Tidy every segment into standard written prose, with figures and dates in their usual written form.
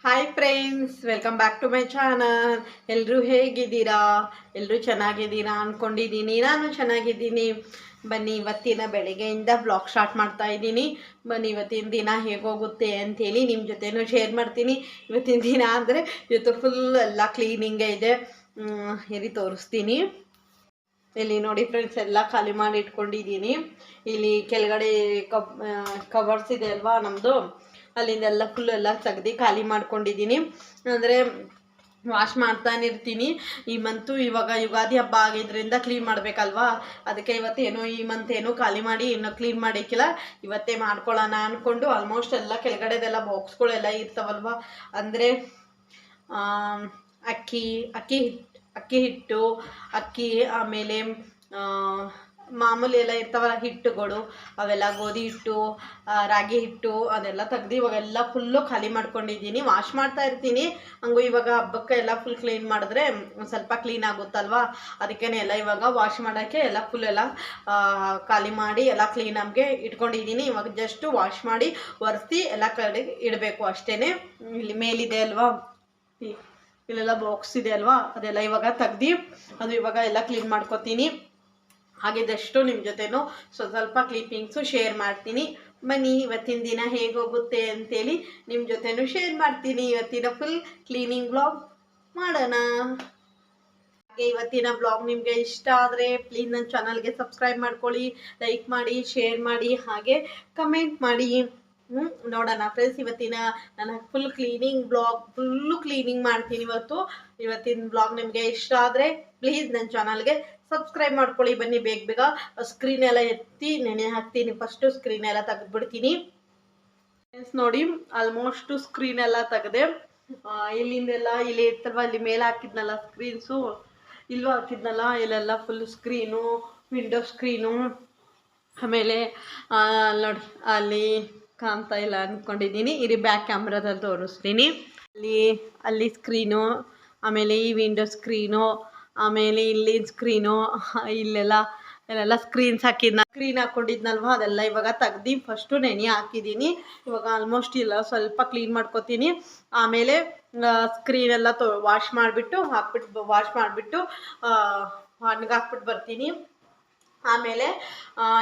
Hi friends, welcome back to my channel. ಎಲ್ಲರೂ ಹೇಗಿದ್ದೀರಾ? ಎಲ್ಲರೂ ಚೆನ್ನಾಗಿದ್ದೀರಾ ಅಂದ್ಕೊಂಡಿದ್ದೀನಿ. ನಾನು ಚೆನ್ನಾಗಿದ್ದೀನಿ. ಬನ್ನಿ, ಇವತ್ತಿನ ಬೆಳಗ್ಗೆಯಿಂದ ಬ್ಲಾಗ್ ಸ್ಟಾರ್ಟ್ ಮಾಡ್ತಾ ಇದ್ದೀನಿ. ಬನ್ನಿ, ಇವತ್ತಿನ ದಿನ ಹೇಗೋಗುತ್ತೆ ಅಂಥೇಳಿ ನಿಮ್ಮ ಜೊತೆನೂ ಶೇರ್ ಮಾಡ್ತೀನಿ. ಇವತ್ತಿನ ದಿನ ಅಂದರೆ ಇವತ್ತು ಫುಲ್ ಎಲ್ಲ ಕ್ಲೀನಿಂಗೇ ಇದೆ. ಇಲ್ಲಿ ತೋರಿಸ್ತೀನಿ. ಇಲ್ಲಿ ನೋಡಿ ಫ್ರೆಂಡ್ಸ್, ಎಲ್ಲ ಖಾಲಿ ಮಾಡಿ ಇಟ್ಕೊಂಡಿದ್ದೀನಿ. ಇಲ್ಲಿ ಕೆಳಗಡೆ ಕವರ್ಸ್ ಇದೆ ಅಲ್ವಾ ನಮ್ಮದು, ಅಲ್ಲಿಂದೆಲ್ಲ ಫುಲ್ ಎಲ್ಲ ತೆಗ್ದು ಖಾಲಿ ಮಾಡ್ಕೊಂಡಿದ್ದೀನಿ. ಅಂದರೆ ವಾಶ್ ಮಾಡ್ತಾನೆ ಇರ್ತೀನಿ. ಈ ಮಂತು ಇವಾಗ ಯುಗಾದಿ ಹಬ್ಬ ಆಗಿದ್ದರಿಂದ ಕ್ಲೀನ್ ಮಾಡಬೇಕಲ್ವಾ, ಅದಕ್ಕೆ ಇವತ್ತೇನೋ ಈ ಮಂತ್ ಏನೋ ಖಾಲಿ ಮಾಡಿ ಇನ್ನೂ ಕ್ಲೀನ್ ಮಾಡಿಕ್ಕಿಲ್ಲ. ಇವತ್ತೇ ಮಾಡ್ಕೊಳ್ಳೋಣ ಅಂದ್ಕೊಂಡು ಆಲ್ಮೋಸ್ಟ್ ಎಲ್ಲ ಕೆಳಗಡೆದೆಲ್ಲ ಬಾಕ್ಸ್ಗಳೆಲ್ಲ ಇರ್ತಾವಲ್ವ, ಅಂದರೆ ಅಕ್ಕಿ ಹಿಟ್ಟು, ಆಮೇಲೆ ಮಾಮೂಲಿ ಎಲ್ಲ ಇರ್ತಾವಲ್ಲ ಹಿಟ್ಟುಗಳು, ಅವೆಲ್ಲ ಗೋಧಿ ಹಿಟ್ಟು, ರಾಗಿ ಹಿಟ್ಟು, ಅದೆಲ್ಲ ತೆಗ್ದು ಇವಾಗೆಲ್ಲ ಫುಲ್ಲು ಖಾಲಿ ಮಾಡ್ಕೊಂಡಿದ್ದೀನಿ. ವಾಶ್ ಮಾಡ್ತಾ ಇರ್ತೀನಿ. ಹಂಗೂ ಇವಾಗ ಹಬ್ಬಕ್ಕೆ ಎಲ್ಲ ಫುಲ್ ಕ್ಲೀನ್ ಮಾಡಿದ್ರೆ ಸ್ವಲ್ಪ ಕ್ಲೀನ್ ಆಗುತ್ತಲ್ವ, ಅದಕ್ಕೇ ಎಲ್ಲ ಇವಾಗ ವಾಶ್ ಮಾಡೋಕ್ಕೆ ಎಲ್ಲ ಫುಲ್ ಎಲ್ಲ ಖಾಲಿ ಮಾಡಿ ಎಲ್ಲ ಕ್ಲೀನಾಗೆ ಇಟ್ಕೊಂಡಿದ್ದೀನಿ. ಇವಾಗ ಜಸ್ಟ್ ವಾಶ್ ಮಾಡಿ ಒರೆಸಿ ಎಲ್ಲ ಕಡೆ ಇಡಬೇಕು ಅಷ್ಟೇ. ಇಲ್ಲಿ ಮೇಲಿದೆ ಅಲ್ವಾ, ಇಲ್ಲೆಲ್ಲ ಬಾಕ್ಸ್ ಇದೆ ಅಲ್ವಾ, ಅದೆಲ್ಲ ಇವಾಗ ತೆಗ್ದು ಅದು ಇವಾಗ ಎಲ್ಲ ಕ್ಲೀನ್ ಮಾಡ್ಕೊತೀನಿ. ಹಾಗಿದ್ದಷ್ಟು ನಿಮ್ಮ ಜೊತೆನೂ ಸ್ವಲ್ಪ ಕ್ಲಿಪ್ಪಿಂಗ್ಸು ಶೇರ್ ಮಾಡ್ತೀನಿ. ಬನ್ನಿ, ಇವತ್ತಿನ ದಿನ ಹೇಗೋಗುತ್ತೆ ಅಂತೇಳಿ ನಿಮ್ಮ ಜೊತೆನೂ ಶೇರ್ ಮಾಡ್ತೀನಿ. ಇವತ್ತಿನ ಫುಲ್ ಕ್ಲೀನಿಂಗ್ ಬ್ಲಾಗ್ ಮಾಡೋಣ. ಹಾಗೆ ಇವತ್ತಿನ ಬ್ಲಾಗ್ ನಿಮಗೆ ಇಷ್ಟ ಆದರೆ ಪ್ಲೀಸ್ ನನ್ನ ಚಾನಲ್ಗೆ ಸಬ್ಸ್ಕ್ರೈಬ್ ಮಾಡ್ಕೊಳ್ಳಿ, ಲೈಕ್ ಮಾಡಿ, ಶೇರ್ ಮಾಡಿ, ಹಾಗೆ ಕಮೆಂಟ್ ಮಾಡಿ. ನೋಡೋಣ ಫ್ರೆಂಡ್ಸ್, ಇವತ್ತಿನ ನಾನು ಫುಲ್ಲು ಕ್ಲೀನಿಂಗ್ ಮಾಡ್ತೀನಿ ಇವತ್ತಿನ ಬ್ಲಾಗ್ ನಿಮಗೆ ಇಷ್ಟ ಆದರೆ ಪ್ಲೀಸ್ ನನ್ನ ಚಾನಲ್ಗೆ ಸಬ್ಸ್ಕ್ರೈಬ್ ಮಾಡ್ಕೊಳ್ಳಿ. ಬನ್ನಿ, ಬೇಗ ಸ್ಕ್ರೀನ್ ಎಲ್ಲ ಎತ್ತಿ ನೆನೆ ಹಾಕ್ತೀನಿ. ಫಸ್ಟು ಸ್ಕ್ರೀನ್ ಎಲ್ಲ ತೆಗೆದ್ಬಿಡ್ತೀನಿ ಫ್ರೆಂಡ್ಸ್. ನೋಡಿ, ಆಲ್ಮೋಸ್ಟು ಸ್ಕ್ರೀನ್ ಎಲ್ಲ ತೆಗೆದೆ. ಇಲ್ಲಿಂದೆಲ್ಲ ಇಲ್ಲಿ ಇರ್ತಲ್ವ, ಇಲ್ಲಿ ಮೇಲೆ ಹಾಕಿದ್ನಲ್ಲ ಸ್ಕ್ರೀನ್ಸು, ಇಲ್ಲೂ ಹಾಕಿದ್ನಲ್ಲ, ಇಲ್ಲೆಲ್ಲ ಫುಲ್ ಸ್ಕ್ರೀನು, ವಿಂಡೋ ಸ್ಕ್ರೀನು, ಆಮೇಲೆ ನೋಡಿ ಅಲ್ಲಿ ಕಾಣ್ತಾ ಇಲ್ಲ ಅಂದ್ಕೊಂಡಿದ್ದೀನಿ. ಇಲ್ಲಿ ಬ್ಯಾಕ್ ಕ್ಯಾಮ್ರಾದಲ್ಲಿ ತೋರಿಸ್ತೀನಿ. ಅಲ್ಲಿ ಸ್ಕ್ರೀನು, ಆಮೇಲೆ ಈ ವಿಂಡೋ ಸ್ಕ್ರೀನು, ಆಮೇಲೆ ಇಲ್ಲಿ ಸ್ಕ್ರೀನು, ಇಲ್ಲೆಲ್ಲ ಸ್ಕ್ರೀನ್ ಹಾಕ್ಕೊಂಡಿದ್ನಲ್ವ, ಅದೆಲ್ಲ ಇವಾಗ ತೆಗ್ದು ಫಸ್ಟು ನೆನೆ ಹಾಕಿದ್ದೀನಿ. ಇವಾಗ ಆಲ್ಮೋಸ್ಟ್ ಇಲ್ಲ ಸ್ವಲ್ಪ ಕ್ಲೀನ್ ಮಾಡ್ಕೊತೀನಿ. ಆಮೇಲೆ ಸ್ಕ್ರೀನೆಲ್ಲ ವಾಶ್ ಮಾಡಿಬಿಟ್ಟು ಒಣಗಾಕ್ಬಿಟ್ಟು ಬರ್ತೀನಿ. ಆಮೇಲೆ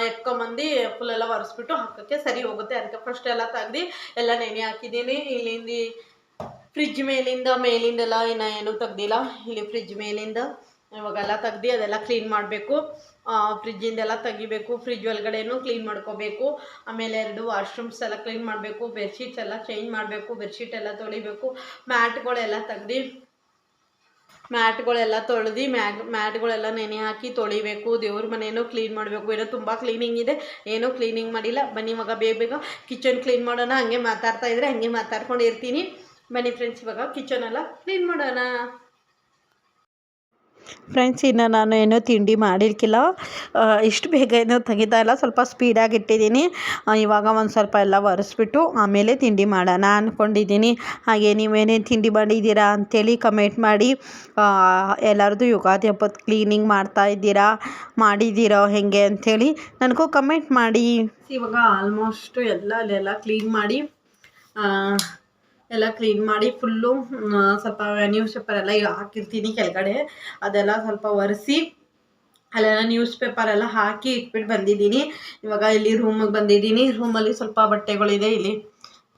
ಎತ್ಕೊಂಬಂದು ಫುಲ್ಲೆಲ್ಲ ಒರೆಸ್ಬಿಟ್ಟು ಹಾಕೋಕ್ಕೆ ಸರಿ ಹೋಗುತ್ತೆ. ಅದಕ್ಕೆ ಫಸ್ಟ್ ಎಲ್ಲ ತೆಗ್ದು ಎಲ್ಲ ನೆನೆ ಹಾಕಿದ್ದೀನಿ. ಇಲ್ಲಿಂದ ಫ್ರಿಜ್ ಮೇಲಿಂದೆಲ್ಲ ಏನೂ ತೆಗ್ದಿಲ್ಲ. ಇಲ್ಲಿ ಫ್ರಿಜ್ ಮೇಲಿಂದ ಇವಾಗೆಲ್ಲ ತೆಗ್ದು ಅದೆಲ್ಲ ಕ್ಲೀನ್ ಮಾಡಬೇಕು. ಫ್ರಿಜ್ಜಿಂದೆಲ್ಲ ತೆಗಿಬೇಕು, ಫ್ರಿಜ್ ಒಳಗಡೆನೂ ಕ್ಲೀನ್ ಮಾಡ್ಕೋಬೇಕು. ಆಮೇಲೆ 2 ವಾಶ್ರೂಮ್ಸ್ ಎಲ್ಲ ಕ್ಲೀನ್ ಮಾಡಬೇಕು, ಬೆಡ್ಶೀಟ್ಸ್ ಎಲ್ಲ ಚೇಂಜ್ ಮಾಡಬೇಕು, ಬೆಡ್ಶೀಟ್ ಎಲ್ಲ ತೊಳಿಬೇಕು, ಮ್ಯಾಟ್ಗಳೆಲ್ಲ ತೊಳೆದು ಮ್ಯಾಟ್ಗಳೆಲ್ಲ ನೆನೆ ಹಾಕಿ ತೊಳಿಬೇಕು. ದೇವ್ರ ಮನೆಯೂ ಕ್ಲೀನ್ ಮಾಡಬೇಕು. ಏನೋ ತುಂಬ ಕ್ಲೀನಿಂಗ್ ಇದೆ, ಏನೂ ಕ್ಲೀನಿಂಗ್ ಮಾಡಿಲ್ಲ. ಬನ್ನಿ ಇವಾಗ ಬೇಗ ಕಿಚನ್ ಕ್ಲೀನ್ ಮಾಡೋಣ. ಹಂಗೆ ಮಾತಾಡ್ತಾ ಇದ್ರೆ ಹಂಗೆ ಮಾತಾಡ್ಕೊಂಡಿರ್ತೀನಿ. ಬನ್ನಿ ಫ್ರೆಂಡ್ಸ್, ಇವಾಗ ಕಿಚನೆಲ್ಲ ಕ್ಲೀನ್ ಮಾಡೋಣ. ಫ್ರೆಂಡ್ಸ್, ಇನ್ನು ನಾನು ಏನೂ ತಿಂಡಿ ಮಾಡಿರ್ಕಿಲ್ಲ. ಇಷ್ಟು ಬೇಗ ಏನೂ ತೆಗಿತಾ ಇಲ್ಲ, ಸ್ವಲ್ಪ ಸ್ಪೀಡಾಗಿ ಇಟ್ಟಿದ್ದೀನಿ. ಇವಾಗ ಒಂದು ಸ್ವಲ್ಪ ಎಲ್ಲ ಒರೆಸ್ಬಿಟ್ಟು ಆಮೇಲೆ ತಿಂಡಿ ಮಾಡೋಣ ಅಂದ್ಕೊಂಡಿದ್ದೀನಿ. ಹಾಗೆ ನೀವೇನೇನು ತಿಂಡಿ ಮಾಡಿದ್ದೀರಾ ಅಂಥೇಳಿ ಕಮೆಂಟ್ ಮಾಡಿ. ಎಲ್ಲರದ್ದು ಯುಗಾದಿ ಹಬ್ಬದ ಕ್ಲೀನಿಂಗ್ ಮಾಡಿದ್ದೀರೋ ಹೇಗೆ ಅಂಥೇಳಿ ನನಗೂ ಕಮೆಂಟ್ ಮಾಡಿ. ಇವಾಗ ಆಲ್ಮೋಸ್ಟು ಅಲ್ಲೆಲ್ಲ ಕ್ಲೀನ್ ಮಾಡಿ ಫುಲ್ಲು ಸ್ವಲ್ಪ ನ್ಯೂಸ್ ಪೇಪರ್ ಎಲ್ಲ ಹಾಕಿರ್ತೀನಿ ಕೆಳಗಡೆ, ಅದೆಲ್ಲ ಸ್ವಲ್ಪ ಒರೆಸಿ ಅಲ್ಲೆಲ್ಲ ನ್ಯೂಸ್ ಪೇಪರ್ ಎಲ್ಲ ಹಾಕಿ ಇಟ್ಬಿಟ್ಟು ಬಂದಿದ್ದೀನಿ. ಇವಾಗ ಇಲ್ಲಿ ರೂಮಿಗೆ ಬಂದಿದ್ದೀನಿ. ರೂಮಲ್ಲಿ ಸ್ವಲ್ಪ ಬಟ್ಟೆಗಳಿದೆ,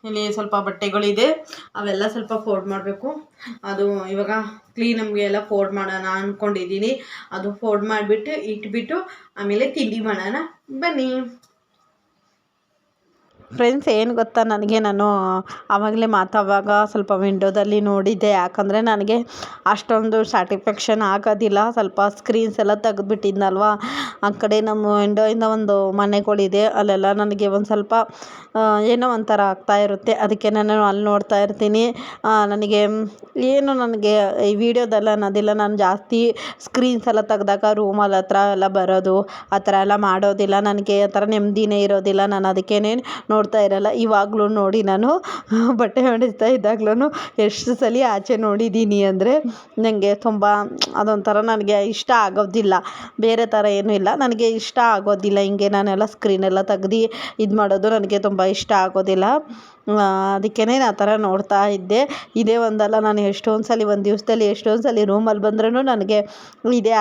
ಇಲ್ಲಿ ಸ್ವಲ್ಪ ಬಟ್ಟೆಗಳಿದೆ, ಅವೆಲ್ಲ ಸ್ವಲ್ಪ ಫೋಲ್ಡ್ ಮಾಡಬೇಕು. ಅದು ಇವಾಗ ನಮಗೆ ಎಲ್ಲ ಫೋಲ್ಡ್ ಮಾಡೋಣ ಅಂದ್ಕೊಂಡಿದ್ದೀನಿ. ಅದು ಫೋಲ್ಡ್ ಮಾಡಿಬಿಟ್ಟು ಇಟ್ಬಿಟ್ಟು ಆಮೇಲೆ ತಿಂಡಿ ಮಾಡೋಣ. ಬನ್ನಿ ಫ್ರೆಂಡ್ಸ್, ಏನು ಗೊತ್ತಾ, ನಾನು ಆವಾಗಲೇ ಮಾತಾಡುವಾಗ ಸ್ವಲ್ಪ ವಿಂಡೋದಲ್ಲಿ ನೋಡಿದ್ದೆ. ಯಾಕಂದರೆ ನನಗೆ ಅಷ್ಟೊಂದು ಸ್ಯಾಟಿಸ್ಫ್ಯಾಕ್ಷನ್ ಆಗೋದಿಲ್ಲ. ಸ್ವಲ್ಪ ಸ್ಕ್ರೀನ್ಸ್ ಎಲ್ಲ ತೆಗೆದ್ಬಿಟ್ಟಿದ್ನಲ್ವ, ಆ ಕಡೆ ನಮ್ಮ ವಿಂಡೋಯಿಂದ ಒಂದು ಮನೆಗಳಿದೆ, ಅಲ್ಲೆಲ್ಲ ನನಗೆ ಒಂದು ಸ್ವಲ್ಪ ಏನೋ ಒಂಥರ ಆಗ್ತಾಯಿರುತ್ತೆ. ಅದಕ್ಕೆ ನಾನು ಅಲ್ಲಿ ನೋಡ್ತಾ ಇರ್ತೀನಿ. ನನಗೆ ಈ ವಿಡಿಯೋದೆಲ್ಲ ಅನ್ನೋದಿಲ್ಲ, ನಾನು ಜಾಸ್ತಿ ಸ್ಕ್ರೀನ್ಸ್ ಎಲ್ಲ ತೆಗ್ದಾಗ ರೂಮಲ್ಲಿ ಹತ್ರ ಎಲ್ಲ ಬರೋದು, ಆ ಥರ ಎಲ್ಲ ಮಾಡೋದಿಲ್ಲ. ನನಗೆ ಆ ಥರ ನೆಮ್ಮದಿನೇ ಇರೋದಿಲ್ಲ. ನಾನು ಅದಕ್ಕೇ ನೋಡ್ತಾ ಇರಲ್ಲ. ಇವಾಗಲೂ ನೋಡಿ ನಾನು ಬಟ್ಟೆ ಮಡಿಸ್ತಾ ಇದ್ದಾಗ್ಲೂ ಎಷ್ಟು ಸಲ ಆಚೆ ನೋಡಿದ್ದೀನಿ ಅಂದರೆ ನನಗೆ ತುಂಬ ಅದೊಂಥರ ನನಗೆ ಇಷ್ಟ ಆಗೋದಿಲ್ಲ. ಬೇರೆ ಥರ ಏನೂ ಇಲ್ಲ, ನನಗೆ ಇಷ್ಟ ಆಗೋದಿಲ್ಲ. ಹಿಂಗೆ ನಾನೆಲ್ಲ ಸ್ಕ್ರೀನೆಲ್ಲ ತೆಗ್ದು ಇದು ಮಾಡೋದು ನನಗೆ ತುಂಬ ಇಷ್ಟ ಆಗೋದಿಲ್ಲ. ಅದಕ್ಕೇ ಆ ಥರ ನೋಡ್ತಾ ಇದ್ದೆ. ಇದೇ ಒಂದಲ್ಲ, ನಾನು ಎಷ್ಟೊಂದು ಸಲ ಒಂದು ದಿವಸದಲ್ಲಿ ಎಷ್ಟೊಂದು ಸಲ ರೂಮಲ್ಲಿ ಬಂದ್ರೂ ನನಗೆ ಇದೇ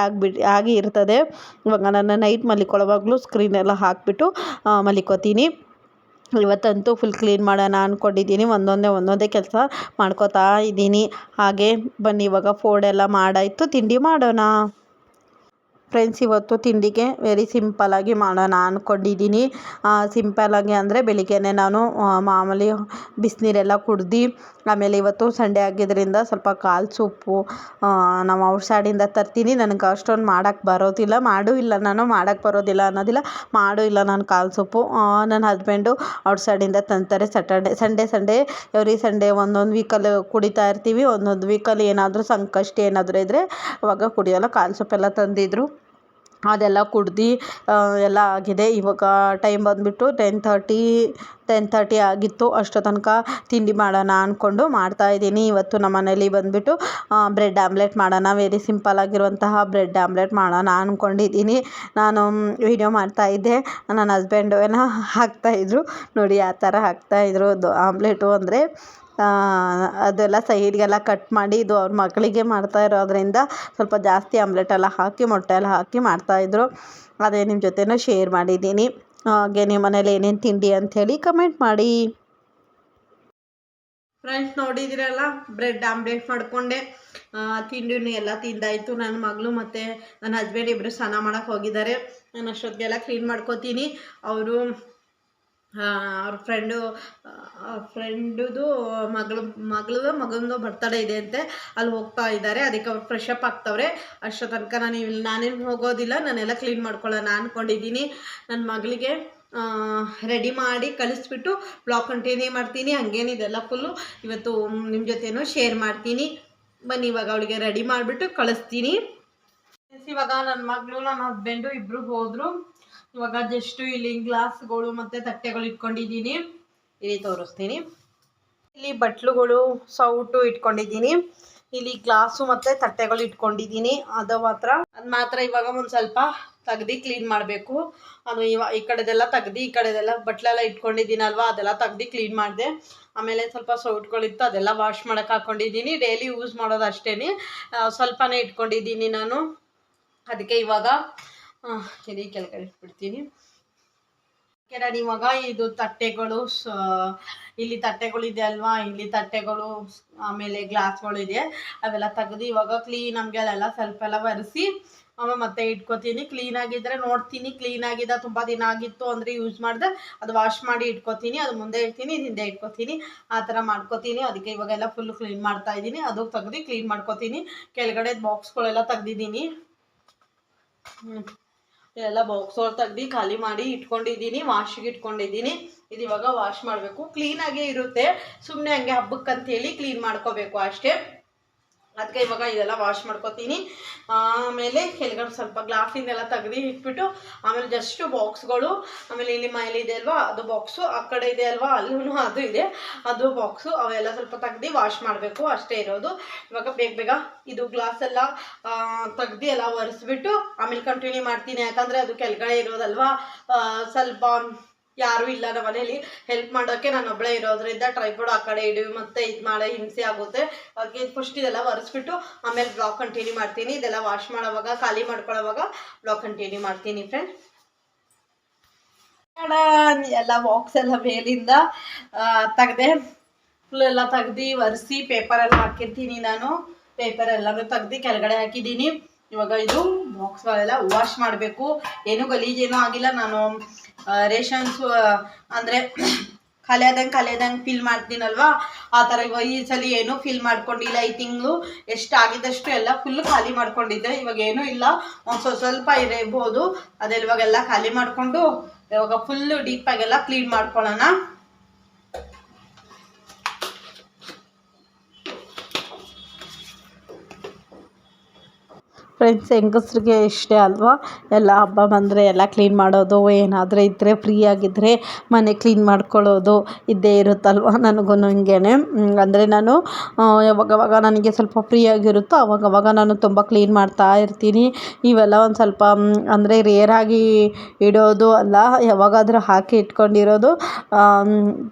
ಆಗಿ ಇರ್ತದೆ. ಇವಾಗ ನಾನು ನೈಟ್ ಮಲ್ಕೊಳ್ಳೋವಾಗಲೂ ಸ್ಕ್ರೀನೆಲ್ಲ ಹಾಕಿಬಿಟ್ಟು ಮಲ್ಕೋತೀನಿ. ಇವತ್ತಂತೂ ಫುಲ್ ಕ್ಲೀನ್ ಮಾಡೋಣ ಅಂದ್ಕೊಂಡಿದ್ದೀನಿ. ಒಂದೊಂದೇ ಕೆಲಸ ಮಾಡ್ಕೋತಾ ಇದ್ದೀನಿ. ಹಾಗೆ ಬನ್ನಿ ಇವಾಗ ಫೋಡೆಲ್ಲ ಮಾಡಾಯಿತು, ತಿಂಡಿ ಮಾಡೋಣ. ಫ್ರೆಂಡ್ಸ್, ಇವತ್ತು ತಿಂಡಿಗೆ ವೆರಿ ಸಿಂಪಲ್ಲಾಗಿ ಮಾಡೋಣ ಅಂದ್ಕೊಂಡಿದ್ದೀನಿ. ಸಿಂಪಲ್ಲಾಗಿ ಅಂದರೆ ಬೆಳಿಗ್ಗೆನೇ ನಾನು ಮಾಮೂಲಿ ಬಿಸಿನೀರೆಲ್ಲ ಕುಡ್ದು, ಆಮೇಲೆ ಇವತ್ತು ಸಂಡೇ ಆಗಿದ್ದರಿಂದ ಸ್ವಲ್ಪ ಕಾಲು ಸೂಪು ನಾವು ಔಟ್ಸೈಡಿಂದ ತರ್ತೀನಿ. ನನಗೆ ಅಷ್ಟೊಂದು ಮಾಡೋಕ್ಕೆ ಬರೋದಿಲ್ಲ, ನಾನು ಮಾಡೋಕ್ಕೆ ಬರೋದಿಲ್ಲ ಅನ್ನೋದಿಲ್ಲ, ನಾನು ಕಾಲು ಸೂಪು. ನನ್ನ ಹಸ್ಬೆಂಡು ಔಟ್ಸೈಡಿಂದ ತಂತಾರೆ. ಸಂಡೇ ಎವ್ರಿ ಸಂಡೇ ಒಂದೊಂದು ವೀಕಲ್ಲಿ ಕುಡಿತಾ ಇರ್ತೀವಿ. ಒಂದೊಂದು ವೀಕಲ್ಲಿ ಏನಾದರೂ ಸಂಕಷ್ಟ ಏನಾದರೂ ಇದ್ದರೆ ಅವಾಗ ಕುಡಿಯೋಲ್ಲ. ಕಾಲು ಸೂಪೆಲ್ಲ ತಂದಿದ್ರು, ಅದೆಲ್ಲ ಕುಡ್ದು ಎಲ್ಲ ಆಗಿದೆ. ಇವಾಗ ಟೈಮ್ ಬಂದುಬಿಟ್ಟು 10:30 ಆಗಿತ್ತು. ಅಷ್ಟೋ ತನಕ ತಿಂಡಿ ಮಾಡೋಣ ಅಂದ್ಕೊಂಡು ಮಾಡ್ತಾಯಿದ್ದೀನಿ. ಇವತ್ತು ನಮ್ಮ ಮನೇಲಿ ಬಂದುಬಿಟ್ಟು ಬ್ರೆಡ್ ಆಮ್ಲೆಟ್ ಮಾಡೋಣ, ವೆರಿ ಸಿಂಪಲ್ಲಾಗಿರುವಂತಹ ಬ್ರೆಡ್ ಆಮ್ಲೆಟ್ ಮಾಡೋಣ ಅಂದ್ಕೊಂಡಿದ್ದೀನಿ. ನಾನು ವೀಡಿಯೋ ಮಾಡ್ತಾಯಿದ್ದೆ, ನನ್ನ ಹಸ್ಬೆಂಡು ಏನೋ ಹಾಕ್ತಾಯಿದ್ರು ನೋಡಿ, ಆ ಥರ ಹಾಕ್ತಾಯಿದ್ರು. ಅದು ಆಮ್ಲೆಟು ಅಂದರೆ ಅದೆಲ್ಲ ಸೈಡ್ಗೆಲ್ಲ ಕಟ್ ಮಾಡಿ, ಇದು ಅವ್ರ ಮಕ್ಕಳಿಗೆ ಮಾಡ್ತಾ ಇರೋದ್ರಿಂದ ಸ್ವಲ್ಪ ಜಾಸ್ತಿ ಆಮ್ಲೆಟೆಲ್ಲ ಹಾಕಿ ಮೊಟ್ಟೆ ಎಲ್ಲ ಹಾಕಿ ಮಾಡ್ತಾಯಿದ್ರು. ಅದೇ ನಿಮ್ಮ ಜೊತೆನೂ ಶೇರ್ ಮಾಡಿದ್ದೀನಿ. ಹಾಗೆ ನಿಮ್ಮ ಮನೇಲಿ ಏನೇನು ತಿಂಡಿ ಅಂಥೇಳಿ ಕಮೆಂಟ್ ಮಾಡಿ. ಫ್ರೆಂಡ್ಸ್, ನೋಡಿದಿರಲ್ಲ, ಬ್ರೆಡ್ ಆಮ್ಲೆಟ್ ಮಾಡಿಕೊಂಡೆ. ತಿಂಡಿನೂ ಎಲ್ಲ ತಿಂದಾಯಿತು. ನನ್ನ ಮಗಳು ಮತ್ತು ನನ್ನ ಹಸ್ಬೆಂಡ್ ಇಬ್ಬರು ಸ್ನಾನ ಮಾಡೋಕ್ಕೆ ಹೋಗಿದ್ದಾರೆ. ನಾನು ಅಷ್ಟೊತ್ತಿಗೆಲ್ಲ ಕ್ಲೀನ್ ಮಾಡ್ಕೋತೀನಿ. ಅವರು ಅವ್ರ ಫ್ರೆಂಡುದು ಮಗಂದು ಬರ್ತಡೇ ಇದೆ ಅಂತೆ, ಅಲ್ಲಿ ಹೋಗ್ತಾ ಇದ್ದಾರೆ. ಅದಕ್ಕೆ ಅವ್ರು ಫ್ರೆಶ್ ಅಪ್ ಆಗ್ತವ್ರೆ. ಅಷ್ಟೋ ತನಕ ನಾನೇನು ಹೋಗೋದಿಲ್ಲ, ನಾನೆಲ್ಲ ಕ್ಲೀನ್ ಮಾಡ್ಕೊಳ್ಳೋಣ ಅಂದ್ಕೊಂಡಿದ್ದೀನಿ. ನನ್ನ ಮಗಳಿಗೆ ರೆಡಿ ಮಾಡಿ ಕಳಿಸ್ಬಿಟ್ಟು ಬ್ಲಾಗ್ ಕಂಟಿನ್ಯೂ ಮಾಡ್ತೀನಿ. ಹಂಗೇನಿದೆಲ್ಲ ಫುಲ್ಲು ಇವತ್ತು ನಿಮ್ಮ ಜೊತೆನೂ ಶೇರ್ ಮಾಡ್ತೀನಿ. ಬನ್ನಿ ಇವಾಗ ಅವಳಿಗೆ ರೆಡಿ ಮಾಡಿಬಿಟ್ಟು ಕಳಿಸ್ತೀನಿ. ಇವಾಗ ನನ್ನ ಮಗಳು ನನ್ನ ಹಸ್ಬೆಂಡು ಇಬ್ಬರು ಹೋದರು. ಇವಾಗ ಜಸ್ಟು ಇಲ್ಲಿ ಗ್ಲಾಸ್ಗಳು ಮತ್ತು ತಟ್ಟೆಗಳು ಇಟ್ಕೊಂಡಿದ್ದೀನಿ. ಇಲ್ಲಿ ತೋರಿಸ್ತೀನಿ. ಇಲ್ಲಿ ಬಟ್ಲುಗಳು ಸೌಟು ಇಟ್ಕೊಂಡಿದ್ದೀನಿ. ಇಲ್ಲಿ ಗ್ಲಾಸು ಮತ್ತು ತಟ್ಟೆಗಳು ಇಟ್ಕೊಂಡಿದ್ದೀನಿ. ಅದು ಮಾತ್ರ ಇವಾಗ ಒಂದು ಸ್ವಲ್ಪ ತೆಗ್ದು ಕ್ಲೀನ್ ಮಾಡಬೇಕು. ಅದು ಈ ಕಡೆದೆಲ್ಲ ತೆಗ್ದು, ಈ ಕಡೆದೆಲ್ಲ ಬಟ್ಲೆಲ್ಲ ಇಟ್ಕೊಂಡಿದ್ದೀನಲ್ವ, ಅದೆಲ್ಲ ತೆಗ್ದು ಕ್ಲೀನ್ ಮಾಡಿದೆ. ಆಮೇಲೆ ಸ್ವಲ್ಪ ಸೌಟ್ಗಳಿತ್ತು, ಅದೆಲ್ಲ ವಾಶ್ ಮಾಡೋಕೆ ಹಾಕ್ಕೊಂಡಿದ್ದೀನಿ. ಡೈಲಿ ಯೂಸ್ ಮಾಡೋದು ಅಷ್ಟೇ, ಸ್ವಲ್ಪನೇ ಇಟ್ಕೊಂಡಿದ್ದೀನಿ ನಾನು. ಅದಕ್ಕೆ ಇವಾಗ ಇಲ್ಲಿ ಕೆಳಗಡೆ ಇಟ್ಬಿಡ್ತೀನಿ. ನಾನು ಇವಾಗ ಇದು ತಟ್ಟೆಗಳು, ಇಲ್ಲಿ ತಟ್ಟೆಗಳಿದೆ ಅಲ್ವಾ, ಇಲ್ಲಿ ತಟ್ಟೆಗಳು ಆಮೇಲೆ ಗ್ಲಾಸ್ಗಳು ಇದೆ, ಅವೆಲ್ಲ ತೆಗೆದು ಇವಾಗ ಕ್ಲೀನಾಗಿ ಅಲ್ಲೆಲ್ಲ ಸ್ವಲ್ಪ ಎಲ್ಲ ಒರೆಸಿ ಆಮೇಲೆ ಮತ್ತೆ ಇಟ್ಕೋತೀನಿ. ಕ್ಲೀನಾಗಿದ್ದರೆ ನೋಡ್ತೀನಿ, ಕ್ಲೀನಾಗಿದೆ, ತುಂಬ ದಿನ ಆಗಿತ್ತು ಅಂದರೆ ಯೂಸ್ ಮಾಡಿದೆ ಅದು ವಾಶ್ ಮಾಡಿ ಇಟ್ಕೋತೀನಿ. ಅದು ಮುಂದೆ ಇಡ್ತೀನಿ, ಹಿಂದೆ ಇಟ್ಕೋತೀನಿ, ಆ ಥರ ಮಾಡ್ಕೋತೀನಿ. ಅದಕ್ಕೆ ಇವಾಗೆಲ್ಲ ಫುಲ್ಲು ಕ್ಲೀನ್ ಮಾಡ್ತಾ ಇದ್ದೀನಿ. ಅದು ತೆಗೆದು ಕ್ಲೀನ್ ಮಾಡ್ಕೋತೀನಿ. ಕೆಳಗಡೆ ಬಾಕ್ಸ್ಗಳೆಲ್ಲ ತೆಗ್ದಿದ್ದೀನಿ. ಎಲ್ಲ ಬಾಕ್ಸ್ಗಳು ತೆಗ್ದು ಖಾಲಿ ಮಾಡಿ ಇಟ್ಕೊಂಡಿದ್ದೀನಿ, ವಾಶಿಗೆ ಇಟ್ಕೊಂಡಿದ್ದೀನಿ. ಇದು ಇವಾಗ ವಾಶ್ ಮಾಡಬೇಕು. ಕ್ಲೀನಾಗೇ ಇರುತ್ತೆ, ಸುಮ್ಮನೆ ಹಂಗೆ ಹಬ್ಬಕ್ಕಂತೇಳಿ ಕ್ಲೀನ್ ಮಾಡ್ಕೋಬೇಕು ಅಷ್ಟೇ. ಅದಕ್ಕೆ ಇವಾಗ ಇದೆಲ್ಲ ವಾಶ್ ಮಾಡ್ಕೋತೀನಿ. ಆಮೇಲೆ ಕೆಳಗಡೆ ಸ್ವಲ್ಪ ಗ್ಲಾಸಿಂದೆಲ್ಲ ತೆಗ್ದು ಇಟ್ಬಿಟ್ಟು ಆಮೇಲೆ ಜಸ್ಟು ಬಾಕ್ಸ್ಗಳು, ಆಮೇಲೆ ಇಲ್ಲಿ ಮೇಲೆ ಇದೆ ಅಲ್ವಾ ಅದು ಬಾಕ್ಸು, ಆ ಕಡೆ ಇದೆ ಅಲ್ವಾ ಅಲ್ಲೂ ಅದು ಇದೆ, ಅದು ಬಾಕ್ಸು, ಅವೆಲ್ಲ ಸ್ವಲ್ಪ ತೆಗ್ದು ವಾಶ್ ಮಾಡಬೇಕು, ಅಷ್ಟೇ ಇರೋದು. ಇವಾಗ ಬೇಗ ಇದು ಗ್ಲಾಸ್ ಎಲ್ಲ ತೆಗ್ದು ಎಲ್ಲ ಒರೆಸ್ಬಿಟ್ಟು ಆಮೇಲೆ ಕಂಟಿನ್ಯೂ ಮಾಡ್ತೀನಿ. ಯಾಕಂದರೆ ಅದು ಕೆಳಗಡೆ ಇರೋದಲ್ವಾ, ಸ್ವಲ್ಪ ಯಾರೂ ಇಲ್ಲ ನಮ್ಮ ಮನೇಲಿ ಹೆಲ್ಪ್ ಮಾಡೋಕ್ಕೆ, ನಾನು ಒಬ್ಬಳೇ ಇರೋದ್ರಿಂದ ಟ್ರೈಪಾಡ್ ಆ ಕಡೆ ಇಡಿ ಮತ್ತು ಇದು ಮಾಡೋ ಹಿಂಸೆ ಆಗುತ್ತೆ. ಅದಕ್ಕೆ ಫಸ್ಟ್ ಇದೆಲ್ಲ ಒರೆಸ್ಬಿಟ್ಟು ಆಮೇಲೆ ಬ್ಲಾಗ್ ಕಂಟಿನ್ಯೂ ಮಾಡ್ತೀನಿ. ಇದೆಲ್ಲ ವಾಶ್ ಮಾಡೋವಾಗ, ಖಾಲಿ ಮಾಡ್ಕೊಳ್ಳೋವಾಗ ಬ್ಲಾಗ್ ಕಂಟಿನ್ಯೂ ಮಾಡ್ತೀನಿ. ಫ್ರೆಂಡ್ಸ್, ಎಲ್ಲ ಬಾಕ್ಸ್ ಎಲ್ಲ ಮೇಲಿಂದ ತೆಗ್ದೆ, ಫುಲ್ ಎಲ್ಲ ತೆಗ್ದು ಒರೆಸಿ ಪೇಪರೆಲ್ಲ ಹಾಕಿರ್ತೀನಿ. ನಾನು ಪೇಪರ್ ಎಲ್ಲನೂ ತೆಗ್ದು ಕೆಳಗಡೆ ಹಾಕಿದ್ದೀನಿ. ಇವಾಗ ಇದು ಬಾಕ್ಸ್ಗಳೆಲ್ಲ ವಾಶ್ ಮಾಡಬೇಕು. ಏನೂ ಗಲೀಜೇನೂ ಆಗಿಲ್ಲ. ನಾನು ರೇಷನ್ಸು ಅಂದರೆ ಖಾಲಿ ಆದಂಗೆ ಫಿಲ್ ಮಾಡ್ತೀನಲ್ವಾ, ಆ ಥರ ಇವಾಗ ಈ ಸಲ ಏನೂ ಫಿಲ್ ಮಾಡ್ಕೊಂಡಿಲ್ಲ. ಈ ತಿಂಗಳು ಎಷ್ಟು ಆಗಿದ್ದಷ್ಟು ಎಲ್ಲ ಫುಲ್ಲು ಖಾಲಿ ಮಾಡ್ಕೊಂಡಿದ್ದೆ. ಇವಾಗ ಏನೂ ಇಲ್ಲ, ಒಂದು ಸ್ವಲ್ಪ ಇರಬಹುದು. ಅದೆಲ್ಲ ಇವಾಗೆಲ್ಲ ಖಾಲಿ ಮಾಡಿಕೊಂಡು ಇವಾಗ ಫುಲ್ಲು ಡೀಪಾಗೆಲ್ಲ ಕ್ಲೀನ್ ಮಾಡ್ಕೊಳ್ಳೋಣ. ಫ್ರೆಂಡ್ಸ್, ಹೆಂಗಸ್ರಿಗೆ ಇಷ್ಟೇ ಅಲ್ವಾ, ಎಲ್ಲ ಹಬ್ಬ ಬಂದರೆ ಎಲ್ಲ ಕ್ಲೀನ್ ಮಾಡೋದು, ಏನಾದರೂ ಇದ್ದರೆ ಫ್ರೀ ಆಗಿದ್ದರೆ ಮನೆ ಕ್ಲೀನ್ ಮಾಡ್ಕೊಳ್ಳೋದು ಇದ್ದೇ ಇರುತ್ತಲ್ವ. ನನಗೂ ಹಿಂಗೇನೆ. ಅಂದರೆ ನಾನು ಯಾವಾಗವಾಗ ನನಗೆ ಸ್ವಲ್ಪ ಫ್ರೀ ಆಗಿರುತ್ತೋ ಅವಾಗವಾಗ ನಾನು ತುಂಬ ಕ್ಲೀನ್ ಮಾಡ್ತಾ ಇರ್ತೀನಿ. ಇವೆಲ್ಲ ಒಂದು ಸ್ವಲ್ಪ ಅಂದರೆ ರೇರಾಗಿ ಇಡೋದು ಅಲ್ಲ, ಯಾವಾಗಾದರೂ ಹಾಕಿ ಇಟ್ಕೊಂಡಿರೋದು,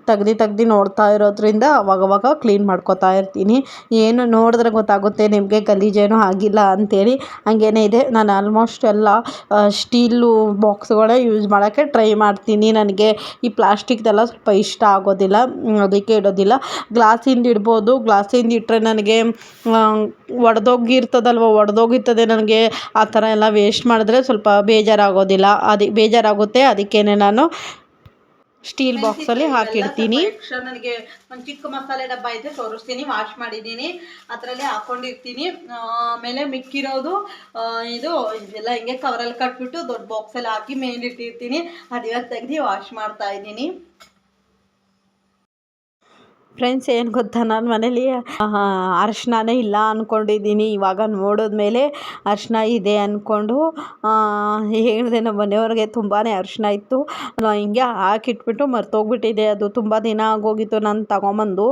ತೆಗ್ದು ನೋಡ್ತಾ ಇರೋದ್ರಿಂದ ಅವಾಗವಾಗ ಕ್ಲೀನ್ ಮಾಡ್ಕೊತಾ ಇರ್ತೀನಿ. ಏನು ನೋಡಿದ್ರೆ ಗೊತ್ತಾಗುತ್ತೆ ನಿಮಗೆ ಗಲೀಜೇನೂ ಆಗಿಲ್ಲ ಅಂಥೇಳಿ. ಹಂಗೇನೇ ಇದೆ. ನಾನು ಆಲ್ಮೋಸ್ಟ್ ಎಲ್ಲ ಸ್ಟೀಲು ಬಾಕ್ಸ್ಗಳೇ ಯೂಸ್ ಮಾಡೋಕ್ಕೆ ಟ್ರೈ ಮಾಡ್ತೀನಿ. ನನಗೆ ಈ ಪ್ಲಾಸ್ಟಿಕ್ದೆಲ್ಲ ಸ್ವಲ್ಪ ಇಷ್ಟ ಆಗೋದಿಲ್ಲ, ಅದಕ್ಕೆ ಇಡೋದಿಲ್ಲ. ಗ್ಲಾಸಿಂದು ಇಡ್ಬೋದು. ಗ್ಲಾಸಿಂದು ಇಟ್ಟರೆ ನನಗೆ ಒಡೆದೋಗಿರ್ತದೆ. ನನಗೆ ಆ ಥರ ಎಲ್ಲ ವೇಸ್ಟ್ ಮಾಡಿದ್ರೆ ಸ್ವಲ್ಪ ಬೇಜಾರಾಗುತ್ತೆ. ಅದಕ್ಕೇ ನಾನು ಸ್ಟೀಲ್ ಬಾಕ್ಸಲ್ಲಿ ಹಾಕಿಡ್ತೀನಿ. ನನಗೆ ಒಂದು ಚಿಕ್ಕ ಮಸಾಲೆ ಡಬ್ಬ ಇದೆ, ತೋರಿಸ್ತೀನಿ. ವಾಶ್ ಮಾಡಿದ್ದೀನಿ, ಅದರಲ್ಲಿ ಹಾಕ್ಕೊಂಡಿರ್ತೀನಿ. ಆಮೇಲೆ ಮಿಕ್ಕಿರೋದು ಇದೆಲ್ಲ ಹಿಂಗೆ ಕವರಲ್ಲಿ ಕಟ್ಬಿಟ್ಟು ದೊಡ್ಡ ಬಾಕ್ಸಲ್ಲಿ ಹಾಕಿ ಮೇಲಿಟ್ಟಿರ್ತೀನಿ. ಅದು ಇವತ್ತು ತೆಗೆದು ವಾಶ್ ಮಾಡ್ತಾ ಇದ್ದೀನಿ. ಫ್ರೆಂಡ್ಸ್, ಏನು ಗೊತ್ತಾ, ನಾನು ಮನೇಲಿ ಅರಿಶಿಣನೇ ಇಲ್ಲ ಅಂದ್ಕೊಂಡಿದ್ದೀನಿ. ಇವಾಗ ನೋಡಿದ್ಮೇಲೆ ಅರಿಶಿಣ ಇದೆ ಅಂದ್ಕೊಂಡು ಹೇಳಿದೆ ನಮ್ಮ ಮನೆಯವ್ರಿಗೆ. ತುಂಬಾ ಅರಿಶಿಣ ಇತ್ತು, ಹಿಂಗೆ ಹಾಕಿಟ್ಬಿಟ್ಟು ಮರ್ತೋಗ್ಬಿಟ್ಟಿದೆ. ಅದು ತುಂಬ ದಿನ ಆಗೋಗಿತ್ತು ನಾನು ತಗೊಂಬಂದು.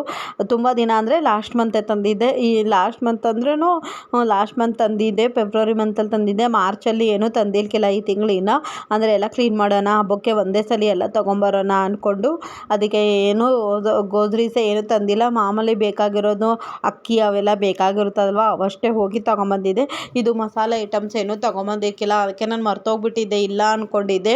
ತುಂಬ ದಿನ ಅಂದರೆ ಲಾಸ್ಟ್ ಮಂತೇ ತಂದಿದ್ದೆ. ಈ ಲಾಸ್ಟ್ ಮಂತ್ ತಂದಿದ್ದೆ, ಫೆಬ್ರವರಿ ಮಂತಲ್ಲಿ ತಂದಿದ್ದೆ. ಮಾರ್ಚಲ್ಲಿ ಏನೂ ತಂದಿಲ್ಕಿಲ್ಲ ಈ ತಿಂಗಳಿನ. ಅಂದರೆ ಎಲ್ಲ ಕ್ಲೀನ್ ಮಾಡೋಣ, ಹಬ್ಬಕ್ಕೆ ಒಂದೇ ಸಲ ಎಲ್ಲ ತೊಗೊಂಬರೋಣ ಅಂದ್ಕೊಂಡು. ಅದಕ್ಕೆ ಏನೂ ಗೋದ್ರೀಸೆ ಏನೂ ತಂದಿಲ್ಲ. ಮಾಮೂಲಿ ಬೇಕಾಗಿರೋದು ಅಕ್ಕಿ ಅವೆಲ್ಲ ಬೇಕಾಗಿರುತ್ತಲ್ವ, ಅವಷ್ಟೇ ಹೋಗಿ ತೊಗೊಂಬಂದಿದ್ದೆ. ಇದು ಮಸಾಲೆ ಐಟಮ್ಸ್ ಏನೂ ತೊಗೊಂಬಂದಿಕ್ಕಿಲ್ಲ. ಅದಕ್ಕೆ ನಾನು ಮರ್ತೋಗ್ಬಿಟ್ಟಿದ್ದೆ, ಇಲ್ಲ ಅಂದ್ಕೊಂಡಿದ್ದೆ.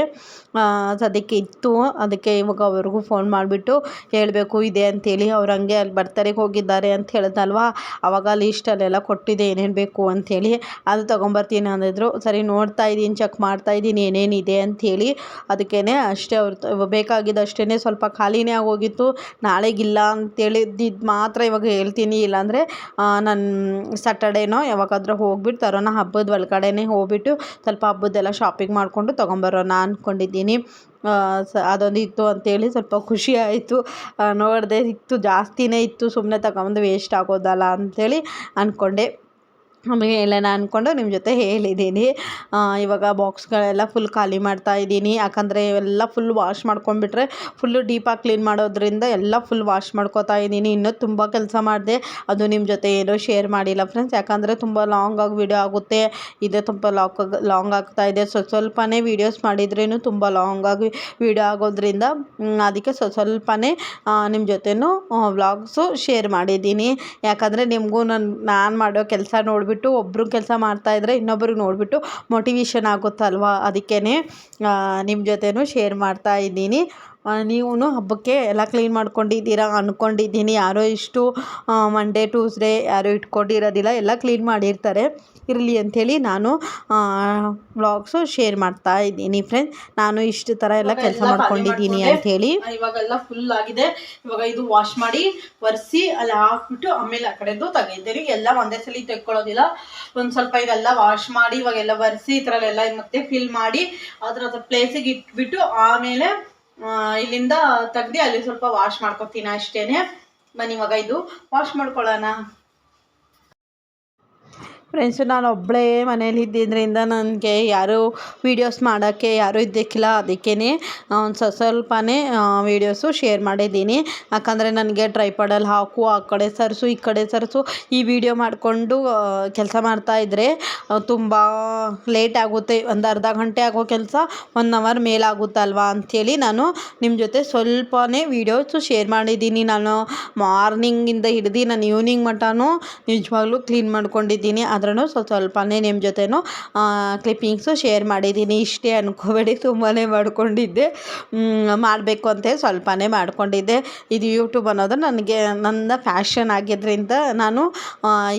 ಅದಕ್ಕೆ ಇತ್ತು. ಅದಕ್ಕೆ ಇವಾಗ ಅವ್ರಿಗೂ ಫೋನ್ ಮಾಡಿಬಿಟ್ಟು ಹೇಳಬೇಕು ಇದೆ ಅಂಥೇಳಿ. ಅವ್ರು ಹಂಗೆ ಅಲ್ಲಿ ಬರ್ತಡೆಗೆ ಹೋಗಿದ್ದಾರೆ ಅಂತ ಹೇಳಿದ್ನಲ್ವ, ಆವಾಗ ಲೀಸ್ಟಲ್ಲೆಲ್ಲ ಕೊಟ್ಟಿದ್ದೆ ಏನೇನು ಬೇಕು ಅಂಥೇಳಿ. ಅದು ತೊಗೊಂಬರ್ತೀನಿ ಅಂದಿದ್ರು. ಸರಿ, ನೋಡ್ತಾ ಇದ್ದೀನಿ, ಚೆಕ್ ಮಾಡ್ತಾಯಿದ್ದೀನಿ ಏನೇನಿದೆ ಅಂಥೇಳಿ. ಅದಕ್ಕೇ ಅಷ್ಟೇ, ಅವ್ರು ಬೇಕಾಗಿದ್ದಷ್ಟೇ. ಸ್ವಲ್ಪ ಖಾಲಿನೇ ಆಗೋಗಿತ್ತು. ನಾಳೆಗಿಲ್ಲ ಅಂತೇಳಿದ್ದು ಮಾತ್ರ ಇವಾಗ ಹೇಳ್ತೀನಿ. ಇಲ್ಲಾಂದರೆ ನಾನು ಸ್ಯಾಟರ್ಡೇನೋ ಯಾವಾಗಾದರೂ ಹೋಗ್ಬಿಟ್ಟು ತರೋಣ. ಹಬ್ಬದ ಒಳಗಡೆನೇ ಹೋಗ್ಬಿಟ್ಟು ಸ್ವಲ್ಪ ಹಬ್ಬದ್ದೆಲ್ಲ ಶಾಪಿಂಗ್ ಮಾಡಿಕೊಂಡು ತೊಗೊಂಬರೋಣ ಅಂದ್ಕೊಂಡಿದ್ದೀನಿ. ಅದೊಂದು ಇತ್ತು ಅಂಥೇಳಿ ಸ್ವಲ್ಪ ಖುಷಿ ಆಯಿತು. ನೋಡಿದೆ ಇತ್ತು, ಜಾಸ್ತಿನೇ ಇತ್ತು. ಸುಮ್ಮನೆ ತಗೊಂಬಂದು ವೇಸ್ಟ್ ಆಗೋದಲ್ಲ ಅಂಥೇಳಿ ಅಂದ್ಕೊಂಡೆ. ಆಮೇಲೆ ಹೇಳೋಣ ಅಂದ್ಕೊಂಡು ನಿಮ್ಮ ಜೊತೆ ಹೇಳಿದ್ದೀನಿ. ಇವಾಗ ಬಾಕ್ಸ್ಗಳೆಲ್ಲ ಫುಲ್ ಖಾಲಿ ಮಾಡ್ತಾಯಿದ್ದೀನಿ. ಯಾಕಂದರೆ ಎಲ್ಲ ಫುಲ್ ವಾಶ್ ಮಾಡ್ಕೊಂಡ್ಬಿಟ್ರೆ ಫುಲ್ಲು ಡೀಪಾಗಿ ಕ್ಲೀನ್ ಮಾಡೋದ್ರಿಂದ ಎಲ್ಲ ಫುಲ್ ವಾಶ್ ಮಾಡ್ಕೊತಾ ಇದ್ದೀನಿ. ಇನ್ನೂ ತುಂಬ ಕೆಲಸ ಮಾಡಿದೆ, ಅದು ನಿಮ್ಮ ಜೊತೆ ಏನೂ ಶೇರ್ ಮಾಡಿಲ್ಲ ಫ್ರೆಂಡ್ಸ್. ಯಾಕಂದರೆ ತುಂಬ ಲಾಂಗಾಗಿ ವಿಡಿಯೋ ಆಗುತ್ತೆ. ಇದೇ ತುಂಬ ಲಾಂಗ್ ಆಗ್ತಾಯಿದೆ. ಸ್ವಲ್ಪನೇ ವೀಡಿಯೋಸ್ ಮಾಡಿದ್ರೂ ತುಂಬ ಲಾಂಗಾಗಿ ವಿಡಿಯೋ ಆಗೋದ್ರಿಂದ ಅದಕ್ಕೆ ಸ್ವಲ್ಪನೇ ನಿಮ್ಮ ಜೊತೆನೂ ವ್ಲಾಗ್ಸು ಶೇರ್ ಮಾಡಿದ್ದೀನಿ. ಯಾಕಂದರೆ ನಿಮಗೂ ನಾನು ಮಾಡೋ ಕೆಲಸ ನೋಡಿಬಿಟ್ಟು ಒಬ್ಬರು ಕೆಲಸ ಮಾಡ್ತಾಯಿದ್ರೆ ಇನ್ನೊಬ್ರಿಗೆ ನೋಡಿಬಿಟ್ಟು ಮೋಟಿವೇಶನ್ ಆಗುತ್ತಲ್ವ. ಅದಕ್ಕೇ ನಿಮ್ಮ ಜೊತೆನೂ ಶೇರ್ ಮಾಡ್ತಾ ಇದ್ದೀನಿ. ನೀವು ಹಬ್ಬಕ್ಕೆ ಎಲ್ಲ ಕ್ಲೀನ್ ಮಾಡ್ಕೊಂಡಿದ್ದೀರಾ ಅಂದ್ಕೊಂಡಿದ್ದೀನಿ. ಯಾರೋ ಇಷ್ಟು ಮಂಡೇ ಟ್ಯೂಸ್ಡೇ ಯಾರೂ ಇಟ್ಕೊಂಡಿರೋದಿಲ್ಲ, ಎಲ್ಲ ಕ್ಲೀನ್ ಮಾಡಿರ್ತಾರೆ. ಇರಲಿ ಅಂಥೇಳಿ ನಾನು ವ್ಲಾಗ್ಸು ಶೇರ್ ಮಾಡ್ತಾ ಇದ್ದೀನಿ ಫ್ರೆಂಡ್ಸ್. ನಾನು ಇಷ್ಟು ಥರ ಎಲ್ಲ ಕೆಲಸ ಮಾಡ್ಕೊಂಡಿದ್ದೀನಿ ಅಂಥೇಳಿ. ಇವಾಗೆಲ್ಲ ಫುಲ್ ಆಗಿದೆ. ಇವಾಗ ಇದು ವಾಶ್ ಮಾಡಿ ಒರೆಸಿ ಅಲ್ಲಿ ಹಾಕ್ಬಿಟ್ಟು ಆಮೇಲೆ ಆ ಕಡೆದು ತೆಗಿತೀನಿ. ಎಲ್ಲ ಒಂದೇ ಸಲ ತೆಕ್ಕೊಳ್ಳೋದಿಲ್ಲ, ಒಂದು ಸ್ವಲ್ಪ ಇದೆಲ್ಲ ವಾಶ್ ಮಾಡಿ ಇವಾಗೆಲ್ಲ ಒರೆಸಿ ಈ ಥರ ಎಲ್ಲ ಮತ್ತೆ ಫಿಲ್ ಮಾಡಿ ಅದ್ರ ಪ್ಲೇಸಿಗೆ ಇಟ್ಬಿಟ್ಟು ಆಮೇಲೆ ಇಲ್ಲಿಂದ ತೆಗ್ದು ಅಲ್ಲಿ ಸ್ವಲ್ಪ ವಾಶ್ ಮಾಡ್ಕೊತೀನಿ ಅಷ್ಟೇನೆ. ಬನ್ನಿ ಇವಾಗ ಇದು ವಾಶ್ ಮಾಡ್ಕೊಳ್ಳೋಣ. ಫ್ರೆಂಡ್ಸು, ನಾನು ಒಬ್ಬಳೇ ಮನೇಲಿ ಇದ್ದಿದ್ದರಿಂದ ನನಗೆ ಯಾರೂ ವೀಡಿಯೋಸ್ ಮಾಡೋಕ್ಕೆ ಯಾರೂ ಇದ್ದಕ್ಕಿಲ್ಲ. ಅದಕ್ಕೇ ಒಂದು ಸ್ವಲ್ಪನೇ ವೀಡಿಯೋಸು ಶೇರ್ ಮಾಡಿದ್ದೀನಿ. ಯಾಕಂದರೆ ನನಗೆ ಟ್ರೈಪಾಡಲ್ಲಿ ಹಾಕು, ಆ ಕಡೆ ಸರಿಸು ಈ ಕಡೆ ಸರಿಸು ಈ ವಿಡಿಯೋ ಮಾಡಿಕೊಂಡು ಕೆಲಸ ಮಾಡ್ತಾಯಿದ್ರೆ ತುಂಬ ಲೇಟ್ ಆಗುತ್ತೆ. ಒಂದು ಅರ್ಧ ಗಂಟೆ ಆಗೋ ಕೆಲಸ 1 ಅವರ್ ಮೇಲಾಗುತ್ತಲ್ವ ಅಂಥೇಳಿ ನಾನು ನಿಮ್ಮ ಜೊತೆ ಸ್ವಲ್ಪನೇ ವೀಡಿಯೋಸು ಶೇರ್ ಮಾಡಿದ್ದೀನಿ. ನಾನು ಮಾರ್ನಿಂಗಿಂದ ಹಿಡ್ದು ನಾನು ಈವ್ನಿಂಗ್ ಮಟನೂ ನಿಜವಾಗ್ಲೂ ಕ್ಲೀನ್ ಮಾಡ್ಕೊಂಡಿದ್ದೀನಿ. ಆದ್ರೂ ಸ್ವಲ್ಪನೇ ನಿಮ್ಮ ಜೊತೆನೂ ಕ್ಲಿಪ್ಪಿಂಗ್ಸು ಶೇರ್ ಮಾಡಿದ್ದೀನಿ. ಇಷ್ಟೇ ಅಂದ್ಕೋಬೇಡಿ, ತುಂಬಾ ಮಾಡ್ಕೊಂಡಿದ್ದೆ. ಮಾಡಬೇಕು ಅಂತ ಸ್ವಲ್ಪನೇ ಮಾಡ್ಕೊಂಡಿದ್ದೆ. ಇದು ಯೂಟ್ಯೂಬ್ ಅನ್ನೋದು ನನಗೆ ನನ್ನ ಫ್ಯಾಷನ್ ಆಗಿದ್ದರಿಂದ ನಾನು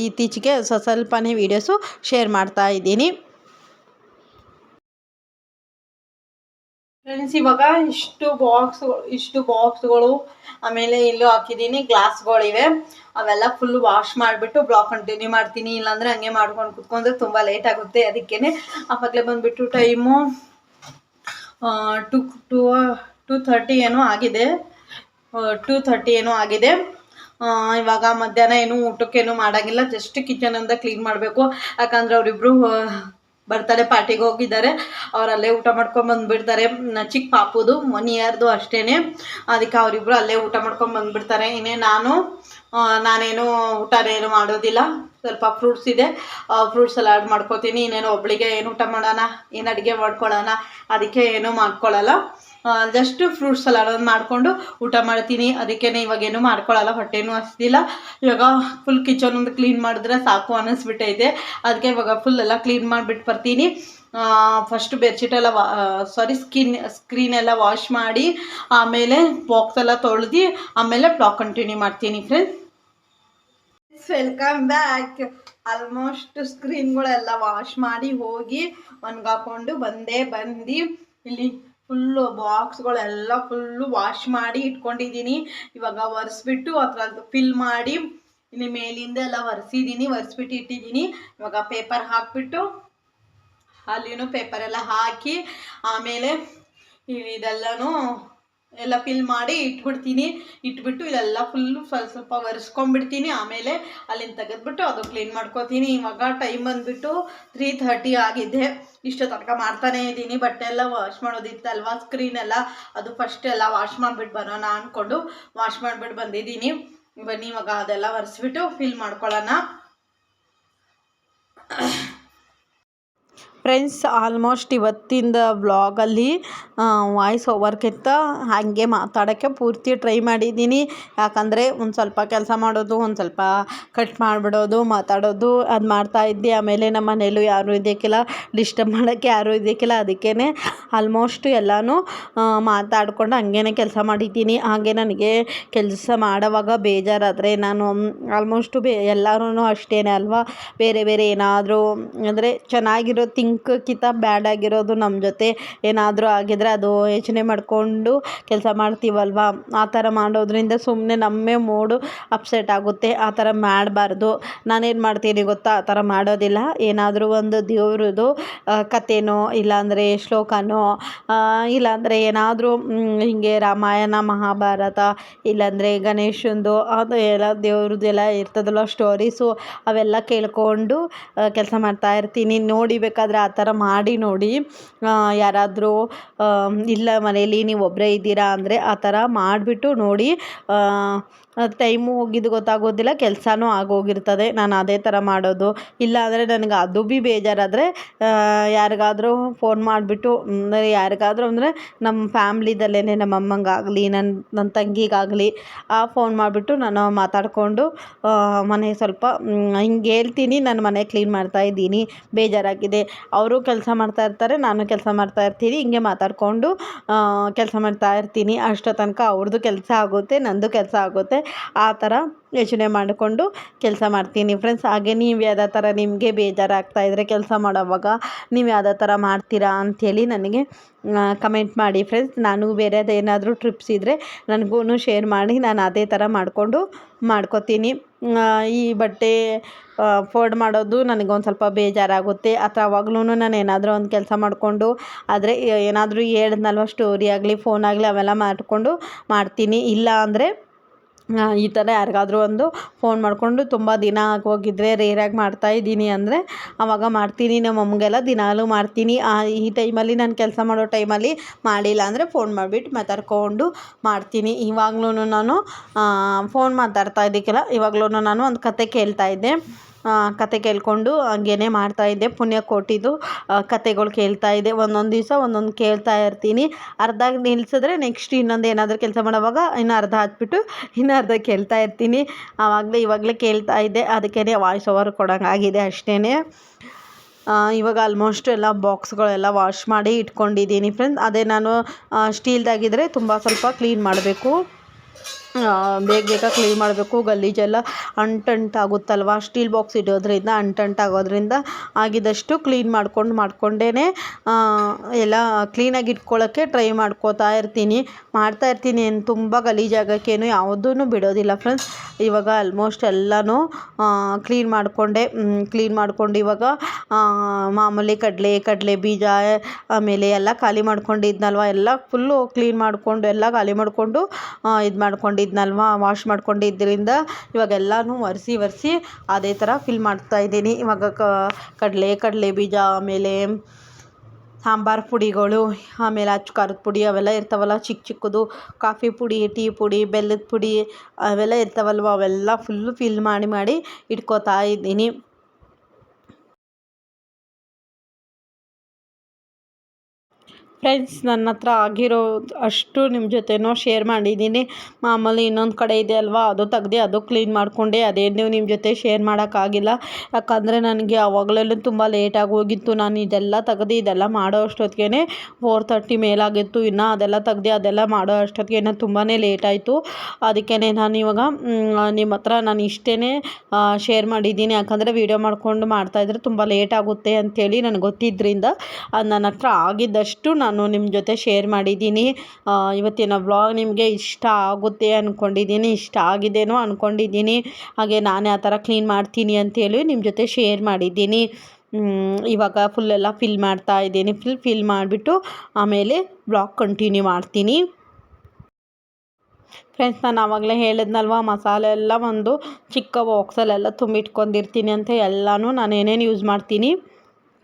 ಇತ್ತೀಚೆಗೆ ಸ್ವಲ್ಪನೇ ವೀಡಿಯೋಸು ಶೇರ್ ಮಾಡ್ತಾ ಇದ್ದೀನಿ. ಫ್ರೆಂಡ್ಸ್, ಇವಾಗ ಇಷ್ಟು ಬಾಕ್ಸ್ಗಳು ಆಮೇಲೆ ಇಲ್ಲೂ ಹಾಕಿದ್ದೀನಿ. ಗ್ಲಾಸ್ಗಳಿವೆ, ಅವೆಲ್ಲ ಫುಲ್ ವಾಶ್ ಮಾಡಿಬಿಟ್ಟು ಬ್ಲಾಗ್ ಕಂಟಿನ್ಯೂ ಮಾಡ್ತೀನಿ. ಇಲ್ಲಾಂದರೆ ಹಂಗೆ ಮಾಡ್ಕೊಂಡು ಕುತ್ಕೊಂಡ್ರೆ ತುಂಬ ಲೇಟ್ ಆಗುತ್ತೆ. ಅದಕ್ಕೇ ಆವಾಗಲೇ ಬಂದುಬಿಟ್ಟು ಟೈಮು 2:30 ಏನೋ ಆಗಿದೆ. 2:30 ಏನೋ ಆಗಿದೆ. ಇವಾಗ ಮಧ್ಯಾಹ್ನ ಏನು ಊಟಕ್ಕೇನು ಮಾಡೋಂಗಿಲ್ಲ, ಜಸ್ಟ್ ಕಿಚನ್ ಅಂತ ಕ್ಲೀನ್ ಮಾಡಬೇಕು. ಯಾಕಂದರೆ ಅವರಿಬ್ಬರು ಬರ್ತಾರೆ, ಪಾರ್ಟಿಗೆ ಹೋಗಿದ್ದಾರೆ. ಅವ್ರು ಅಲ್ಲೇ ಊಟ ಮಾಡ್ಕೊಂಡು ಬಂದುಬಿಡ್ತಾರೆ. ಚಿಕ್ಕ ಪಾಪುದು 1 ಇಯರ್ದು ಅಷ್ಟೇ. ಅದಕ್ಕೆ ಅವರಿಬ್ಬರು ಅಲ್ಲೇ ಊಟ ಮಾಡ್ಕೊಂಡು ಬಂದುಬಿಡ್ತಾರೆ. ನಾನೇನು ಊಟನೇನು ಮಾಡೋದಿಲ್ಲ. ಸ್ವಲ್ಪ ಫ್ರೂಟ್ಸ್ ಇದೆ, ಫ್ರೂಟ್ಸ್ ಸಲಾಡ್ ಮಾಡ್ಕೋತೀನಿ. ಇನ್ನೇನು ಒಬ್ಳಿಗೆ ಏನು ಊಟ ಮಾಡೋಣ, ಏನು ಅಡುಗೆ ಮಾಡ್ಕೊಳ್ಳೋಣ, ಅದಕ್ಕೆ ಏನೂ ಮಾಡ್ಕೊಳ್ಳಲ್ಲ. ಜಸ್ಟ್ ಫ್ರೂಟ್ಸ್ ಸಲಾಡ್ ಒಂದು ಮಾಡಿಕೊಂಡು ಊಟ ಮಾಡ್ತೀನಿ. ಅದಕ್ಕೇ ಇವಾಗೇನು ಮಾಡ್ಕೊಳ್ಳಲ್ಲ, ಹೊಟ್ಟೆನೂ ಹಸ್ದಿಲ್ಲ. ಇವಾಗ ಫುಲ್ ಕಿಚನ್ ಒಂದು ಕ್ಲೀನ್ ಮಾಡಿದ್ರೆ ಸಾಕು ಅನ್ನಿಸ್ಬಿಟ್ಟೈತೆ. ಅದಕ್ಕೆ ಇವಾಗ ಫುಲ್ ಎಲ್ಲ ಕ್ಲೀನ್ ಮಾಡಿಬಿಟ್ಟು ಬರ್ತೀನಿ. ಫಸ್ಟ್ ಬೆಡ್ಶೀಟೆಲ್ಲ ಸ್ಕ್ರೀನ್ ಎಲ್ಲ ವಾಶ್ ಮಾಡಿ ಆಮೇಲೆ ಬಾಕ್ಸ್ ಎಲ್ಲ ತೊಳೆದು ಆಮೇಲೆ ಬ್ಲಾಗ್ ಕಂಟಿನ್ಯೂ ಮಾಡ್ತೀನಿ ಫ್ರೆಂಡ್ಸ್. Welcome back. ಆಲ್ಮೋಸ್ಟ್ ಸ್ಕ್ರೀನ್ಗಳೆಲ್ಲ ವಾಶ್ ಮಾಡಿ ಹೋಗಿ ಒಣಗಾಕೊಂಡು ಬಂದು ಇಲ್ಲಿ ಫುಲ್ಲು ಬಾಕ್ಸ್ಗಳೆಲ್ಲ ಫುಲ್ಲು ವಾಶ್ ಮಾಡಿ ಇಟ್ಕೊಂಡಿದ್ದೀನಿ. ಇವಾಗ ಒರೆಸ್ಬಿಟ್ಟು ಅದ್ರದ್ದು ಫಿಲ್ ಮಾಡಿ ಇಲ್ಲಿ ಮೇಲಿಂದ ಎಲ್ಲ ಒರೆಸ್ಬಿಟ್ಟು ಇಟ್ಟಿದ್ದೀನಿ. ಇವಾಗ ಪೇಪರ್ ಹಾಕಿಬಿಟ್ಟು ಅಲ್ಲಿನೂ ಪೇಪರ್ ಎಲ್ಲ ಹಾಕಿ ಆಮೇಲೆ ಇದೆಲ್ಲನೂ ಎಲ್ಲ ಫಿಲ್ ಮಾಡಿ ಇಟ್ಬಿಟ್ಟು ಇಲ್ಲೆಲ್ಲ ಫುಲ್ಲು ಸ್ವಲ್ಪ ಒರೆಸ್ಕೊಂಡ್ಬಿಡ್ತೀನಿ. ಆಮೇಲೆ ಅಲ್ಲಿಂದ ತೆಗೆದ್ಬಿಟ್ಟು ಅದು ಕ್ಲೀನ್ ಮಾಡ್ಕೋತೀನಿ. ಇವಾಗ ಟೈಮ್ ಬಂದುಬಿಟ್ಟು 3:30 ಆಗಿದೆ. ಇಷ್ಟು ತನಕ ಮಾಡ್ತಾನೇ ಇದ್ದೀನಿ. ಬಟ್ಟೆ ಎಲ್ಲ ವಾಶ್ ಮಾಡೋದಿತ್ತಲ್ವ, ಸ್ಕ್ರೀನೆಲ್ಲ ಅದು ಫಸ್ಟ್ ಎಲ್ಲ ವಾಶ್ ಮಾಡಿಬಿಟ್ಟು ಬರೋಣ ಅಂದ್ಕೊಂಡು ವಾಶ್ ಮಾಡಿಬಿಟ್ಟು ಬಂದಿದ್ದೀನಿ. ಬನ್ನಿ ಇವಾಗ ಅದೆಲ್ಲ ಒರೆಸ್ಬಿಟ್ಟು ಫಿಲ್ ಮಾಡ್ಕೊಳ್ಳೋಣ. ಫ್ರೆಂಡ್ಸ್, ಆಲ್ಮೋಸ್ಟ್ ಇವತ್ತಿಂದ ವ್ಲಾಗಲ್ಲಿ ವಾಯ್ಸ್ ಓವರ್ಗಿಂತ ಹಾಗೆ ಮಾತಾಡೋಕ್ಕೆ ಪೂರ್ತಿ ಟ್ರೈ ಮಾಡಿದ್ದೀನಿ. ಯಾಕಂದರೆ ಒಂದು ಸ್ವಲ್ಪ ಕೆಲಸ ಮಾಡೋದು, ಒಂದು ಸ್ವಲ್ಪ ಕಟ್ ಮಾಡಿಬಿಡೋದು, ಮಾತಾಡೋದು ಅದು ಮಾಡ್ತಾಯಿದ್ದೆ. ಆಮೇಲೆ ನಮ್ಮ ಮನೇಲೂ ಯಾರೂ ಇದಕ್ಕೆಲ್ಲ ಡಿಸ್ಟರ್ಬ್ ಮಾಡೋಕ್ಕೆ ಯಾರೂ ಇದಕ್ಕೆಲ್ಲ, ಅದಕ್ಕೇ ಆಲ್ಮೋಸ್ಟ್ ಎಲ್ಲನೂ ಮಾತಾಡ್ಕೊಂಡು ಹಂಗೇ ಕೆಲಸ ಮಾಡಿದ್ದೀನಿ. ಹಾಗೆ ನನಗೆ ಕೆಲಸ ಮಾಡೋವಾಗ ಬೇಜಾರಾದರೆ ನಾನು ಆಲ್ಮೋಸ್ಟು ಎಲ್ಲರೂ ಅಷ್ಟೇ ಅಲ್ವಾ, ಬೇರೆ ಏನಾದರೂ ಅಂದರೆ ಚೆನ್ನಾಗಿರೋ ಥಿಂಕ್ಕಿಂತ ಬ್ಯಾಡ್ ಆಗಿರೋದು ನಮ್ಮ ಜೊತೆ ಏನಾದರೂ ಆಗಿದ್ರೆ ಅದು ಯೋಚನೆ ಮಾಡಿಕೊಂಡು ಕೆಲಸ ಮಾಡ್ತೀವಲ್ವ, ಆ ಥರ ಮಾಡೋದ್ರಿಂದ ಸುಮ್ಮನೆ ನಮ್ಮೇ ಮೂಡು ಅಪ್ಸೆಟ್ ಆಗುತ್ತೆ. ಆ ಥರ ಮಾಡಬಾರ್ದು. ನಾನೇನು ಮಾಡ್ತೀನಿ ಗೊತ್ತಾ, ಆ ಥರ ಮಾಡೋದಿಲ್ಲ. ಏನಾದರೂ ಒಂದು ದೇವ್ರದ್ದು ಕಥೆನೋ ಇಲ್ಲಾಂದರೆ ಶ್ಲೋಕನೋ ಇಲ್ಲಾಂದರೆ ಏನಾದರೂ ಹೀಗೆ ರಾಮಾಯಣ ಮಹಾಭಾರತ ಇಲ್ಲಾಂದರೆ ಗಣೇಶಂದು ಅದು ಎಲ್ಲ ದೇವ್ರದ್ದೆಲ್ಲ ಇರ್ತದಲ್ಲ ಸ್ಟೋರೀಸು, ಅವೆಲ್ಲ ಕೇಳ್ಕೊಂಡು ಕೆಲಸ ಮಾಡ್ತಾಯಿರ್ತೀನಿ. ನೋಡಿಬೇಕಾದ್ರೆ ಆ ಥರ ಮಾಡಿ ನೋಡಿ. ಯಾರಾದರೂ ಇಲ್ಲ ಮನೇಲಿ ನೀವು ಒಬ್ಬರೇ ಇದ್ದೀರಾ ಅಂದರೆ ಆ ಥರ ಮಾಡಿಬಿಟ್ಟು ನೋಡಿ. ಟೈಮು ಹೋಗಿದ್ದು ಗೊತ್ತಾಗೋದಿಲ್ಲ, ಕೆಲಸನೂ ಆಗೋಗಿರ್ತದೆ. ನಾನು ಅದೇ ಥರ ಮಾಡೋದು. ಇಲ್ಲ ಅಂದರೆ ನನಗೆ ಅದು ಭೀ ಬೇಜಾರಾದರೆ ಯಾರಿಗಾದರೂ ಫೋನ್ ಮಾಡಿಬಿಟ್ಟು ಯಾರಿಗಾದರೂ ಅಂದರೆ ನಮ್ಮ ಫ್ಯಾಮ್ಲಿದಲ್ಲೇ ನಮ್ಮ ಅಮ್ಮಂಗಾಗಲಿ ನನ್ನ ತಂಗಿಗಾಗಲಿ ಫೋನ್ ಮಾಡಿಬಿಟ್ಟು ನಾನು ಮಾತಾಡಿಕೊಂಡು ಮನೆ ಸ್ವಲ್ಪ ಹಿಂಗೆ ಹೇಳ್ತೀನಿ, ನಾನು ಮನೆ ಕ್ಲೀನ್ ಮಾಡ್ತಾಯಿದ್ದೀನಿ, ಬೇಜಾರಾಗಿದೆ. ಅವರು ಕೆಲಸ ಮಾಡ್ತಾಯಿರ್ತಾರೆ, ನಾನು ಕೆಲಸ ಮಾಡ್ತಾಯಿರ್ತೀನಿ. ಹಿಂಗೆ ಮಾತಾಡಿಕೊಂಡು ಕೆಲಸ ಮಾಡ್ತಾಯಿರ್ತೀನಿ. ಅಷ್ಟೋ ತನಕ ಅವ್ರದ್ದು ಕೆಲಸ ಆಗುತ್ತೆ, ನಂದು ಕೆಲಸ ಆಗುತ್ತೆ. ಆ ಥರ ಯೋಚನೆ ಮಾಡಿಕೊಂಡು ಕೆಲಸ ಮಾಡ್ತೀನಿ ಫ್ರೆಂಡ್ಸ್. ಹಾಗೆ ನೀವು ಯಾವುದೇ ಥರ ನಿಮಗೆ ಬೇಜಾರಾಗ್ತಾಯಿದ್ರೆ ಕೆಲಸ ಮಾಡೋವಾಗ ನೀವು ಯಾವುದೇ ಥರ ಮಾಡ್ತೀರಾ ಅಂಥೇಳಿ ನನಗೆ ಕಮೆಂಟ್ ಮಾಡಿ ಫ್ರೆಂಡ್ಸ್. ನಾನು ಬೇರೆದು ಏನಾದರೂ ಟ್ರಿಪ್ಸ್ ಇದ್ದರೆ ನನಗೂ ಶೇರ್ ಮಾಡಿ, ನಾನು ಅದೇ ಥರ ಮಾಡ್ಕೋತೀನಿ. ಈ ಬಟ್ಟೆ ಫೋಲ್ಡ್ ಮಾಡೋದು ನನಗೊಂದು ಸ್ವಲ್ಪ ಬೇಜಾರಾಗುತ್ತೆ. ಅವಾಗ್ಲೂ ನಾನು ಏನಾದರೂ ಒಂದು ಕೆಲಸ ಮಾಡಿಕೊಂಡು ಆದರೆ ಏನಾದರೂ ಹೇಳಿದ್ನಲ್ವ ಸ್ಟೋರಿ ಆಗಲಿ ಫೋನ್ ಆಗಲಿ ಅವೆಲ್ಲ ಮಾಡ್ತೀನಿ. ಇಲ್ಲ ಅಂದರೆ ಈ ಥರ ಯಾರಿಗಾದ್ರೂ ಒಂದು ಫೋನ್ ಮಾಡಿಕೊಂಡು ತುಂಬ ದಿನ ಆಗೋಗಿದ್ರೆ ರೇರಾಗಿ ಮಾಡ್ತಾಯಿದ್ದೀನಿ ಅಂದರೆ ಆವಾಗ ಮಾಡ್ತೀನಿ. ನಮ್ಮ ಅಮ್ಮಗೆಲ್ಲ ದಿನಾಲೂ ಮಾಡ್ತೀನಿ. ಈ ಟೈಮಲ್ಲಿ ನಾನು ಕೆಲಸ ಮಾಡೋ ಟೈಮಲ್ಲಿ ಮಾಡಿಲ್ಲ ಅಂದರೆ ಫೋನ್ ಮಾಡಿಬಿಟ್ಟು ಮಾತಾಡ್ಕೊಂಡು ಮಾಡ್ತೀನಿ. ಇವಾಗ್ಲೂ ನಾನು ಫೋನ್ ಮಾತಾಡ್ತಾ ಇದ್ದಕ್ಕೆಲ್ಲ ಇವಾಗ್ಲೂ ನಾನು ಒಂದು ಕತೆ ಕೇಳ್ತಾಯಿದ್ದೆ. ಕತೆ ಕೇಳಿಕೊಂಡು ಹಂಗೇ ಮಾಡ್ತಾಯಿದ್ದೆ. ಪುಣ್ಯಕೋಟಿದು ಕತೆಗಳು ಕೇಳ್ತಾಯಿದ್ದೆ. ಒಂದೊಂದು ದಿವಸ ಒಂದೊಂದು ಕೇಳ್ತಾ ಇರ್ತೀನಿ. ಅರ್ಧ ನಿಲ್ಲಿಸಿದ್ರೆ ನೆಕ್ಸ್ಟ್ ಇನ್ನೊಂದು ಏನಾದರೂ ಕೆಲಸ ಮಾಡೋವಾಗ ಇನ್ನು ಅರ್ಧ ಹಚ್ಬಿಟ್ಟು ಇನ್ನು ಅರ್ಧ ಕೇಳ್ತಾ ಇರ್ತೀನಿ. ಇವಾಗಲೇ ಕೇಳ್ತಾ ಇದ್ದೆ, ಅದಕ್ಕೇ ವಾಯ್ಸ್ ಓವರ್ ಕೊಡೋಂಗಾಗಿದೆ ಅಷ್ಟೇ. ಇವಾಗ ಆಲ್ಮೋಸ್ಟ್ ಎಲ್ಲ ಬಾಕ್ಸ್ಗಳೆಲ್ಲ ವಾಶ್ ಮಾಡಿ ಇಟ್ಕೊಂಡಿದ್ದೀನಿ ಫ್ರೆಂಡ್ಸ್. ಅದೇ ನಾನು ಸ್ಟೀಲ್ದಾಗಿದ್ದರೆ ತುಂಬ ಸ್ವಲ್ಪ ಕ್ಲೀನ್ ಮಾಡಬೇಕು, ಬೇಗ ಕ್ಲೀನ್ ಮಾಡಬೇಕು. ಗಲೀಜೆಲ್ಲ ಅಂಟಂಟಾಗುತ್ತಲ್ವ, ಸ್ಟೀಲ್ ಬಾಕ್ಸ್ ಇಡೋದ್ರಿಂದ ಅಂಟಂಟಾಗೋದ್ರಿಂದ ಆಗಿದಷ್ಟು ಕ್ಲೀನ್ ಮಾಡ್ಕೊಂಡೇ ಎಲ್ಲ ಕ್ಲೀನಾಗಿ ಇಟ್ಕೊಳ್ಳೋಕ್ಕೆ ಟ್ರೈ ಮಾಡ್ಕೋತಾ ಇರ್ತೀನಿ. ತುಂಬ ಗಲೀಜಾಗೋಕ್ಕೇನು ಯಾವುದೂ ಬಿಡೋದಿಲ್ಲ ಫ್ರೆಂಡ್ಸ್. ಇವಾಗ ಆಲ್ಮೋಸ್ಟ್ ಎಲ್ಲನೂ ಕ್ಲೀನ್ ಮಾಡ್ಕೊಂಡು ಇವಾಗ ಮಾಮೂಲಿ ಕಡಲೆ ಬೀಜ ಆಮೇಲೆ ಎಲ್ಲ ಖಾಲಿ ಮಾಡ್ಕೊಂಡಿದ್ನಲ್ವ, ಎಲ್ಲ ಫುಲ್ಲು ಕ್ಲೀನ್ ಮಾಡಿಕೊಂಡು ಎಲ್ಲ ಖಾಲಿ ಮಾಡಿಕೊಂಡು ಇದು ಮಾಡ್ಕೊಂಡಿದ್ದೆ. ಮಾಡ್ಕೊಂಡಿದ್ನಲ್ವ, ವಾಶ್ ಮಾಡ್ಕೊಂಡಿದ್ದರಿಂದ ಇವಾಗೆಲ್ಲನೂ ಒರೆಸಿ ಅದೇ ಥರ ಫಿಲ್ ಮಾಡ್ತಾಯಿದ್ದೀನಿ. ಇವಾಗ ಕಡಲೆ ಬೀಜ, ಆಮೇಲೆ ಸಾಂಬಾರು ಪುಡಿಗಳು, ಆಮೇಲೆ ಅಚ್ಚ ಖಾರದ ಪುಡಿ ಅವೆಲ್ಲ ಇರ್ತಾವಲ್ಲ, ಚಿಕ್ಕದು ಕಾಫಿ ಪುಡಿ, ಟೀ ಪುಡಿ, ಬೆಲ್ಲದ ಪುಡಿ ಅವೆಲ್ಲ ಇರ್ತಾವಲ್ವ, ಅವೆಲ್ಲ ಫುಲ್ಲು ಫಿಲ್ ಮಾಡಿ ಇಟ್ಕೋತಾ ಇದ್ದೀನಿ. ಫ್ರೆಂಡ್ಸ್, ನನ್ನ ಹತ್ರ ಆಗಿರೋದು ಅಷ್ಟು ನಿಮ್ಮ ಜೊತೆನೂ ಶೇರ್ ಮಾಡಿದ್ದೀನಿ. ಮಾಮೂಲಿ ಇನ್ನೊಂದು ಕಡೆ ಇದೆ ಅಲ್ವಾ, ಅದು ತೆಗ್ದು ಅದು ಕ್ಲೀನ್ ಮಾಡಿಕೊಂಡೆ. ಅದೇನು ನಿಮ್ಮ ಜೊತೆ ಶೇರ್ ಮಾಡೋಕ್ಕಾಗಿಲ್ಲ, ಯಾಕಂದರೆ ನನಗೆ ಆವಾಗಲೇ ತುಂಬ ಲೇಟಾಗಿ ಹೋಗಿತ್ತು. ನಾನು ಇದೆಲ್ಲ ಮಾಡೋ ಅಷ್ಟೊತ್ತಿಗೆ 4:30 ಮೇಲಾಗಿತ್ತು. ಇನ್ನು ಅದೆಲ್ಲ ತೆಗ್ದು ಅದೆಲ್ಲ ಮಾಡೋ ಅಷ್ಟೊತ್ತಿಗೆ ಇನ್ನೂ ತುಂಬಾ ಲೇಟ್ ಆಯಿತು. ಅದಕ್ಕೇ ನಾನು ಇವಾಗ ನಿಮ್ಮ ಹತ್ರ ನಾನು ಇಷ್ಟೇ ಶೇರ್ ಮಾಡಿದ್ದೀನಿ. ಯಾಕಂದರೆ ವೀಡಿಯೋ ಮಾಡ್ಕೊಂಡು ಮಾಡ್ತಾಯಿದ್ರೆ ತುಂಬ ಲೇಟ್ ಆಗುತ್ತೆ ಅಂಥೇಳಿ ನನಗೆ ಗೊತ್ತಿದ್ದರಿಂದ ನನ್ನ ಹತ್ರ ಆಗಿದ್ದಷ್ಟು ನಾನು ನಿಮ್ಮ ಜೊತೆ ಶೇರ್ ಮಾಡಿದ್ದೀನಿ. ಇವತ್ತಿನ ವ್ಲಾಗ್ ನಿಮಗೆ ಇಷ್ಟ ಆಗುತ್ತೆ ಅಂದ್ಕೊಂಡಿದ್ದೀನಿ, ಇಷ್ಟ ಆಗಿದೆನೋ ಅಂದ್ಕೊಂಡಿದ್ದೀನಿ. ಹಾಗೆ ನಾನು ಆ ಥರ ಕ್ಲೀನ್ ಮಾಡ್ತೀನಿ ಅಂಥೇಳಿ ನಿಮ್ಮ ಜೊತೆ ಶೇರ್ ಮಾಡಿದ್ದೀನಿ. ಇವಾಗ ಫುಲ್ಲೆಲ್ಲ ಫಿಲ್ ಮಾಡ್ತಾ ಇದ್ದೀನಿ. ಫಿಲ್ ಮಾಡಿಬಿಟ್ಟು ಆಮೇಲೆ ವ್ಲಾಗ್ ಕಂಟಿನ್ಯೂ ಮಾಡ್ತೀನಿ. ಫ್ರೆಂಡ್ಸ್, ನಾನು ಆವಾಗಲೇ ಹೇಳಿದ್ನಲ್ವ, ಮಸಾಲೆ ಎಲ್ಲ ಒಂದು ಚಿಕ್ಕ ಬಾಕ್ಸಲ್ಲೆಲ್ಲ ತುಂಬಿಟ್ಕೊಂಡಿರ್ತೀನಿ ಅಂತ. ಎಲ್ಲನೂ ನಾನು ಏನೇನು ಯೂಸ್ ಮಾಡ್ತೀನಿ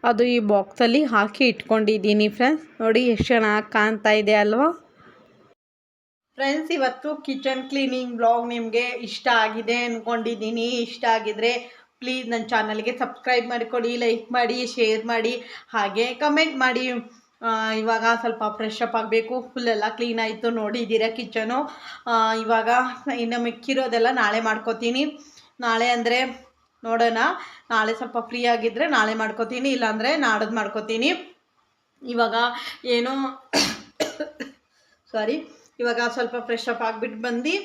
ಅದು ಈ ಬಾಕ್ಸಲ್ಲಿ ಹಾಕಿ ಇಟ್ಕೊಂಡಿದ್ದೀನಿ. ಫ್ರೆಂಡ್ಸ್, ನೋಡಿ ಎಷ್ಟು ಚೆನ್ನಾಗಿ ಕಾಣ್ತಾ ಇದೆ ಅಲ್ವಾ. ಫ್ರೆಂಡ್ಸ್, ಇವತ್ತು ಕಿಚನ್ ಕ್ಲೀನಿಂಗ್ ಬ್ಲಾಗ್ ನಿಮಗೆ ಇಷ್ಟ ಆಗಿದೆ ಅಂದ್ಕೊಂಡಿದ್ದೀನಿ. ಇಷ್ಟ ಆಗಿದರೆ ಪ್ಲೀಸ್ ನನ್ನ ಚಾನಲ್ಗೆ ಸಬ್ಸ್ಕ್ರೈಬ್ ಮಾಡಿಕೊಡಿ, ಲೈಕ್ ಮಾಡಿ, ಶೇರ್ ಮಾಡಿ, ಹಾಗೆ ಕಮೆಂಟ್ ಮಾಡಿ. ಇವಾಗ ಸ್ವಲ್ಪ ಫ್ರೆಶ್ ಅಪ್ ಆಗಬೇಕು. ಫುಲ್ಲೆಲ್ಲ ಕ್ಲೀನ್ ಆಯಿತು, ನೋಡಿದ್ದೀರಾ ಕಿಚನು. ಇವಾಗ ಇನ್ನು ಮಿಕ್ಕಿರೋದೆಲ್ಲ ನಾಳೆ ಮಾಡ್ಕೋತೀನಿ. ನಾಳೆ ಅಂದರೆ ನೋಡೋಣ, ನಾಳೆ ಸ್ವಲ್ಪ ಫ್ರೀ ಆಗಿದ್ದರೆ ನಾಳೆ ಮಾಡ್ಕೋತೀನಿ, ಇಲ್ಲಾಂದರೆ ನಾಡೋದು ಮಾಡ್ಕೋತೀನಿ. ಇವಾಗ ಏನೋ ಇವಾಗ ಸ್ವಲ್ಪ ಫ್ರೆಶ್ ಅಪ್ ಆಗಿಬಿಟ್ಟು ಬಂದು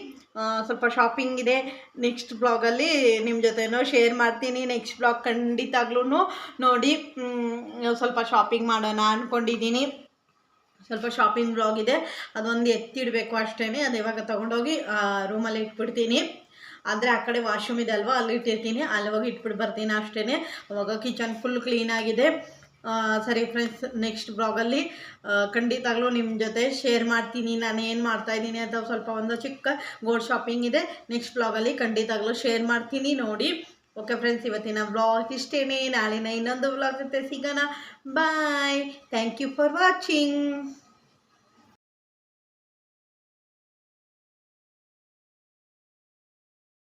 ಸ್ವಲ್ಪ ಶಾಪಿಂಗ್ ಇದೆ. ನೆಕ್ಸ್ಟ್ ಬ್ಲಾಗಲ್ಲಿ ನಿಮ್ಮ ಜೊತೆನೂ ಶೇರ್ ಮಾಡ್ತೀನಿ. ನೆಕ್ಸ್ಟ್ ಬ್ಲಾಗ್ ಖಂಡಿತವಾಗ್ಲೂ ನೋಡಿ. ಸ್ವಲ್ಪ ಶಾಪಿಂಗ್ ಮಾಡೋಣ ಅಂದ್ಕೊಂಡಿದ್ದೀನಿ. ಸ್ವಲ್ಪ ಶಾಪಿಂಗ್ ಬ್ಲಾಗ್ ಇದೆ, ಅದೊಂದು ಎತ್ತಿಡಬೇಕು ಅಷ್ಟೇ. ಅದು ಇವಾಗ ತೊಗೊಂಡೋಗಿ ರೂಮಲ್ಲಿ ಇಟ್ಬಿಡ್ತೀನಿ. ಆದರೆ ಆ ಕಡೆ ವಾಶ್ರೂಮ್ ಇದೆ ಅಲ್ವಾ, ಅಲ್ಲಿ ಇಟ್ಟಿರ್ತೀನಿ, ಅಲ್ಲಿ ಹೋಗಿ ಇಟ್ಬಿಟ್ಟು ಬರ್ತೀನಿ ಅಷ್ಟೇ. ಅವಾಗ ಕಿಚನ್ ಫುಲ್ ಕ್ಲೀನಾಗಿದೆ. ಸರಿ ಫ್ರೆಂಡ್ಸ್, ನೆಕ್ಸ್ಟ್ ಬ್ಲಾಗಲ್ಲಿ ಖಂಡಿತವಾಗ್ಲೂ ನಿಮ್ಮ ಜೊತೆ ಶೇರ್ ಮಾಡ್ತೀನಿ ನಾನು ಏನು ಮಾಡ್ತಾಯಿದ್ದೀನಿ ಅಂತ. ಸ್ವಲ್ಪ ಒಂದು ಚಿಕ್ಕ ಗೋಲ್ಡ್ ಶಾಪಿಂಗ್ ಇದೆ, ನೆಕ್ಸ್ಟ್ ಬ್ಲಾಗಲ್ಲಿ ಖಂಡಿತವಾಗ್ಲೂ ಶೇರ್ ಮಾಡ್ತೀನಿ, ನೋಡಿ. ಓಕೆ ಫ್ರೆಂಡ್ಸ್, ಇವತ್ತಿನ ಬ್ಲಾಗ್ ಇಷ್ಟೇ. ನಾಳಿನ ಇನ್ನೊಂದು ಬ್ಲಾಗ್ ಜೊತೆ ಸಿಗೋಣ. Bye. Thank you for watching.